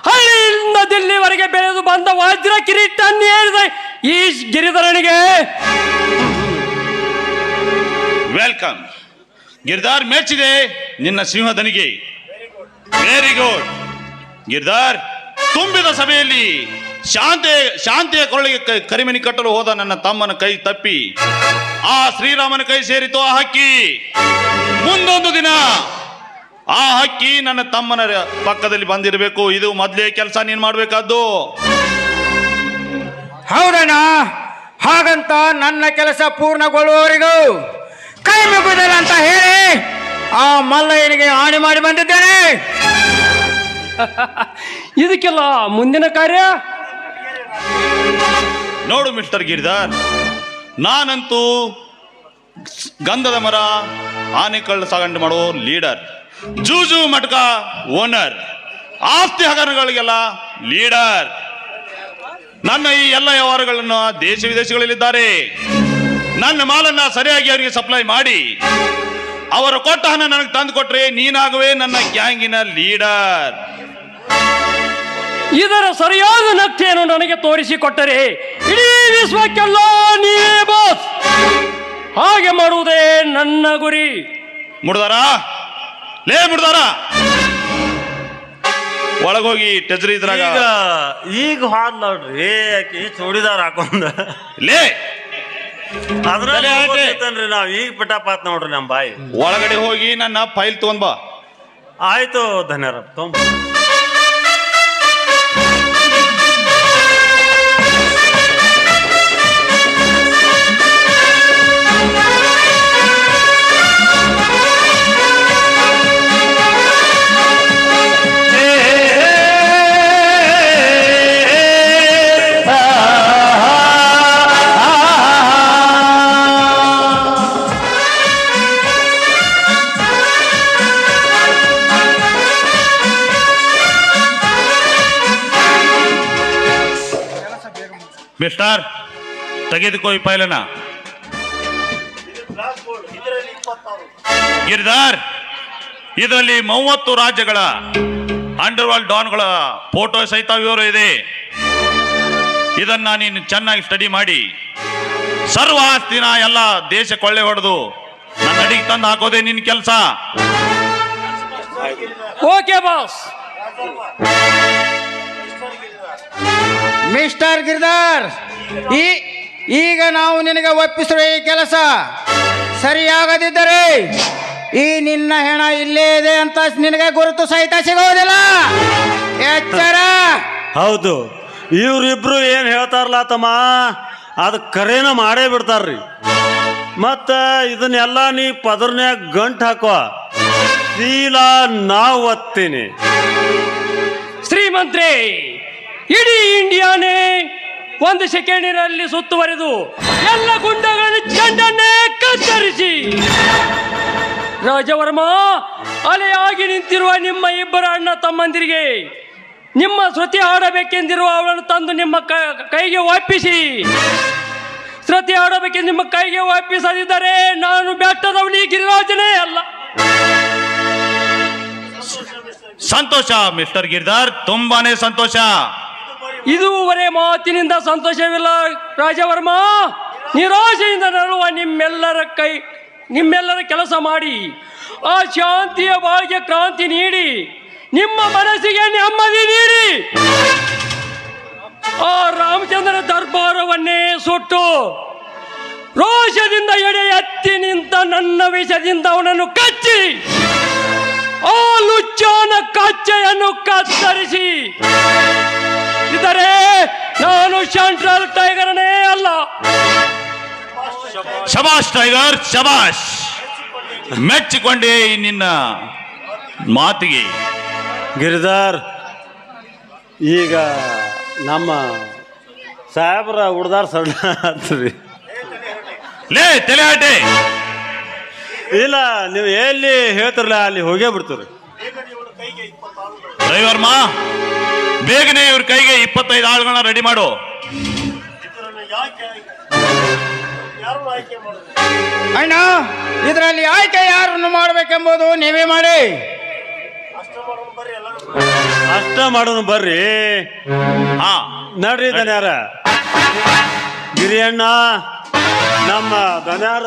Speaker 7: ಹಳ್ಳಿಯಿಂದ ದಿಲ್ಲಿವರೆಗೆ ಬೆಳೆದು ಬಂದ ವಜ್ರ ಕಿರೀಟ ನೀಡಿದ ಈ ಗಿರಿಧರನಿಗೆ
Speaker 5: ವೆಲ್ಕಮ್. ಗಿರ್ದಾರ್, ಮೆಚ್ಚಿದೆ ನಿನ್ನ ಸಿಂಹದನಿಗೆ. Very good. ಗಿರ್ದಾರ್, ತುಂಬಿದ ಸಭೆಯಲ್ಲಿ ಶಾಂತಿಯ ಕೊರಳಿಗೆ ಕರಿಮನಿ ಕಟ್ಟಲು ಹೋದ ನನ್ನ ತಮ್ಮನ ಕೈ ತಪ್ಪಿ ಆ ಶ್ರೀರಾಮನ ಕೈ ಸೇರಿತು ಆ ಹಕ್ಕಿ. ಮುಂದೊಂದು ದಿನ ಆ ಹಕ್ಕಿ ನನ್ನ ತಮ್ಮನ ಪಕ್ಕದಲ್ಲಿ ಬಂದಿರಬೇಕು. ಇದು ಮೊದಲೇ ಕೆಲಸ ನೀನ್ ಮಾಡ್ಬೇಕಾದ್ದು.
Speaker 6: ಹೌದಣ್ಣ, ಹಾಗಂತ ನನ್ನ ಕೆಲಸ ಪೂರ್ಣಗೊಳ್ಳುವವರೆಗೂ ಕೈ ಮುಗುದಿಲ್ಲ ಅಂತ ಹೇಳಿ ಆ ಮಲ್ಲಯ್ಯನಿಗೆ ಹಾನಿ ಮಾಡಿ ಬಂದಿದ್ದೇನೆ.
Speaker 7: ಇದಕ್ಕೆಲ್ಲ ಮುಂದಿನ ಕಾರ್ಯ
Speaker 5: ನೋಡು ಮಿಸ್ಟರ್ ಗಿರಿಧರ್, ನಾನಂತೂ ಗಂಧದ ಮರ ಆನೆಕಳ್ಳ ಸಾಗಣೆ ಮಾಡೋ ಲೀಡರ್, ಜೂಜು ಮಟ್ಕ ಓನರ್, ಆಸ್ತಿ ಹಗರಣಗಳಿಗೆಲ್ಲ ಲೀಡರ್. ನನ್ನ ಈ ಎಲ್ಲ ವ್ಯವಹಾರಗಳನ್ನು ದೇಶ ವಿದೇಶಗಳಲ್ಲಿದ್ದಾರೆ. ನನ್ನ ಮಾಲನ್ನ ಸರಿಯಾಗಿ ಅವರಿಗೆ ಸಪ್ಲೈ ಮಾಡಿ ಅವರು ಕೊಟ್ಟ ಹಣ ನನಗೆ ತಂದು ಕೊಟ್ರೆ ನೀನಾಗುವೆ ನನ್ನ ಗ್ಯಾಂಗಿನ ಲೀಡರ್.
Speaker 7: ಇದರ ಸರಿಯಾದ ನಕ್ಷೆಯನ್ನು ನನಗೆ ತೋರಿಸಿಕೊಟ್ಟರೆ ಇಡೀ ವಿಶ್ವಕ್ಕೆಲ್ಲ ನೀವೇ ಬಾಸ್. ಹಾಗೆ ಮಾಡುವುದೇ ನನ್ನ ಗುರಿ.
Speaker 5: ಮುಡ್ದಾರ, ಲೇ ಮುಡ್ದಾರ, ಒಳಗೋಗಿ ಟೆಜ್ರಿ ಇದ್ರಾಗ
Speaker 1: ಈಗ ಹಾದ್ ನೋಡ್ರಿ ಆಕಿ ಚೂಡಿದಾರ ಹಾಕೊಂಡ
Speaker 5: ಲೇ
Speaker 1: ಅದ್ರಿ ನಾವ್ ಈಗ ಪಿಟಾಪಾತ್ ನೋಡ್ರಿ ನಮ್ ಬಾಯಿ.
Speaker 5: ಒಳಗಡೆ ಹೋಗಿ ನನ್ನ ಫೈಲ್ ತಗೊಂಡ್ ಬಾ.
Speaker 1: ಆಯ್ತು ಧನ್ಯವಾದ. ತೊಂಬ
Speaker 5: ಮಿಸ್ಟರ್, ತೆಗೆದುಕೋ ಈ ಫೈಲನ್ನ. ಗಿರಿಧರ್, ಇದರಲ್ಲಿ 30 ರಾಜ್ಯಗಳ ಅಂಡರ್ವರ್ಲ್ಡ್ ಡಾನ್ಗಳ ಫೋಟೋ ಸಹಿತ ವಿವರ ಇದೆ. ಇದನ್ನ ನೀನು ಚೆನ್ನಾಗಿ ಸ್ಟಡಿ ಮಾಡಿ ಸರ್ವ ಆಸ್ತಿನ ಎಲ್ಲ ದೇಶ ಕೊಳ್ಳೆ ಹೊಡೆದು ನನ್ನ ಅಡಿಗೆ ತಂದು ಹಾಕೋದೇ ನಿನ್ನ ಕೆಲಸ.
Speaker 7: Okay boss.
Speaker 6: ಮಿಸ್ಟರ್ ಗಿರ್ದಾರ್, ಈಗ ನಾವು ನಿನಗೆ ಒಪ್ಪಿಸಿರುವ ಈ ಕೆಲಸ ಸರಿಯಾಗದಿದ್ದರೆ ಈ ನಿನ್ನ ಹೆಣ ಇಲ್ಲೇ ಇದೆ ಅಂತ ನಿನಗೆ ಗುರುತು ಸಹಿತ ಸಿಗೋದಿಲ್ಲ. ಎಚ್ಚರ.
Speaker 1: ಹೌದು, ಇವ್ರಿಬ್ರು ಏನ್ ಹೇಳ್ತಾರಲ್ಲ ತಮ್ಮ, ಅದು ಕರೇನ ಮಾಡೇ ಬಿಡ್ತಾರ್ರಿ. ಮತ್ತ ಇದನ್ನೆಲ್ಲ ನೀ ಪದರ್ನ್ಯಾಗ ಗಂಟು ಹಾಕೋ, ಶೀಲ ನಾವು ಒತ್ತೀನಿ.
Speaker 7: ಶ್ರೀಮಂತ್ರಿ, ಇಡೀ ಇಂಡಿಯಾನೇ 1 ಸೆಕೆಂಡಿನಲ್ಲಿ ಸುತ್ತುವರೆದು ಎಲ್ಲ ಗುಂಡಗಳನ್ನು ಚೆಂಡನ್ನೇ ಕತ್ತರಿಸಿ ರಾಜವರ್ಮ ಅಲೆಯಾಗಿ ನಿಂತಿರುವ ನಿಮ್ಮ ಇಬ್ಬರ ಅಣ್ಣ ತಮ್ಮಂದಿರಿಗೆ ನಿಮ್ಮ ಶ್ರುತಿ ಆಡಬೇಕೆಂದಿರುವ ಅವಳನ್ನು ತಂದು ನಿಮ್ಮ ಕೈಗೆ ಒಪ್ಪಿಸಿ. ಶ್ರುತಿ ಆಡಬೇಕೆಂದು ನಿಮ್ಮ ಕೈಗೆ ಒಪ್ಪಿಸದಿದ್ದರೆ ನಾನು ಬೆಟ್ಟದವನಿ ಗಿರಿರಾಜನೇ ಅಲ್ಲ.
Speaker 5: ಸಂತೋಷ ಮಿಸ್ಟರ್ ಗಿರ್ದಾರ್, ತುಂಬಾನೇ ಸಂತೋಷ.
Speaker 7: ಇದುವರೆ ಮಾತಿನಿಂದ ಸಂತೋಷವಿಲ್ಲ ರಾಜವರ್ಮ. ನಿರಾಶೆಯಿಂದ ನರಳುವ ನಿಮ್ಮೆಲ್ಲರ ಕೆಲಸ ಮಾಡಿ ಆ ಶಾಂತಿಯ ಬಾಳಿಗೆ ಕ್ರಾಂತಿ ನೀಡಿ ನಿಮ್ಮ ಮನಸ್ಸಿಗೆ ನೆಮ್ಮದಿ ನೀಡಿ ಆ ರಾಮಚಂದ್ರನ ದರ್ಬಾರವನ್ನೇ ಸುಟ್ಟು ರೋಷದಿಂದ ಎಡೆ ಎತ್ತಿ ನಿಂತ ನನ್ನ ವಿಷದಿಂದ ಅವನನ್ನು ಕಚ್ಚಿ ಆ ಲುಚ್ಚಾನ ಕಚ್ಚೆಯನ್ನು ಕತ್ತರಿಸಿ ಇದರೆ ನಾನು ಸೆಂಟ್ರಲ್ ಟೈಗರ್ನೇ ಅಲ್ಲ.
Speaker 5: ಶಬಾಷ್ ಟೈಗರ್ ಶಬಾಷ್, ಮೆಚ್ಚಿಕೊಂಡೆ ಈ ನಿನ್ನ ಮಾತಿಗೆ.
Speaker 1: ಗಿರಿಧರ್, ಈಗ ನಮ್ಮ ಸಾಹೇಬ್ರ ಹುಡ್ದಾರ್ ಸಣ್ಣ ಆತ್ರಿ.
Speaker 5: ಲೇ ತಲೆ ಆಟೆ,
Speaker 1: ಇಲ್ಲ ನೀವು ಎಲ್ಲಿ ಹೇಳ್ತಿರಲ್ಲ ಅಲ್ಲಿ ಹೋಗೇ ಬಿಡ್ತೀರಿ.
Speaker 5: ರವಿವರ್ಮ, ಬೇಗನೆ ಇವ್ರ ಕೈಗೆ 25 ಆಳುಗಳನ್ನ ರೆಡಿ ಮಾಡು.
Speaker 6: ಅಣ್ಣ, ಇದರಲ್ಲಿ ಆಯ್ಕೆ ಯಾರನ್ನು ಮಾಡಬೇಕೆಂಬುದು ನೀವೇ ಮಾಡಿ.
Speaker 1: ಅಷ್ಟ ಮಾಡೋನು ಬರ್ರಿ.
Speaker 5: ಹಾ
Speaker 1: ನಡ್ರಿ ದನ್ಯಾರ. ಗಿರಿಯಣ್ಣ, ನಮ್ಮ ದನ್ಯಾರ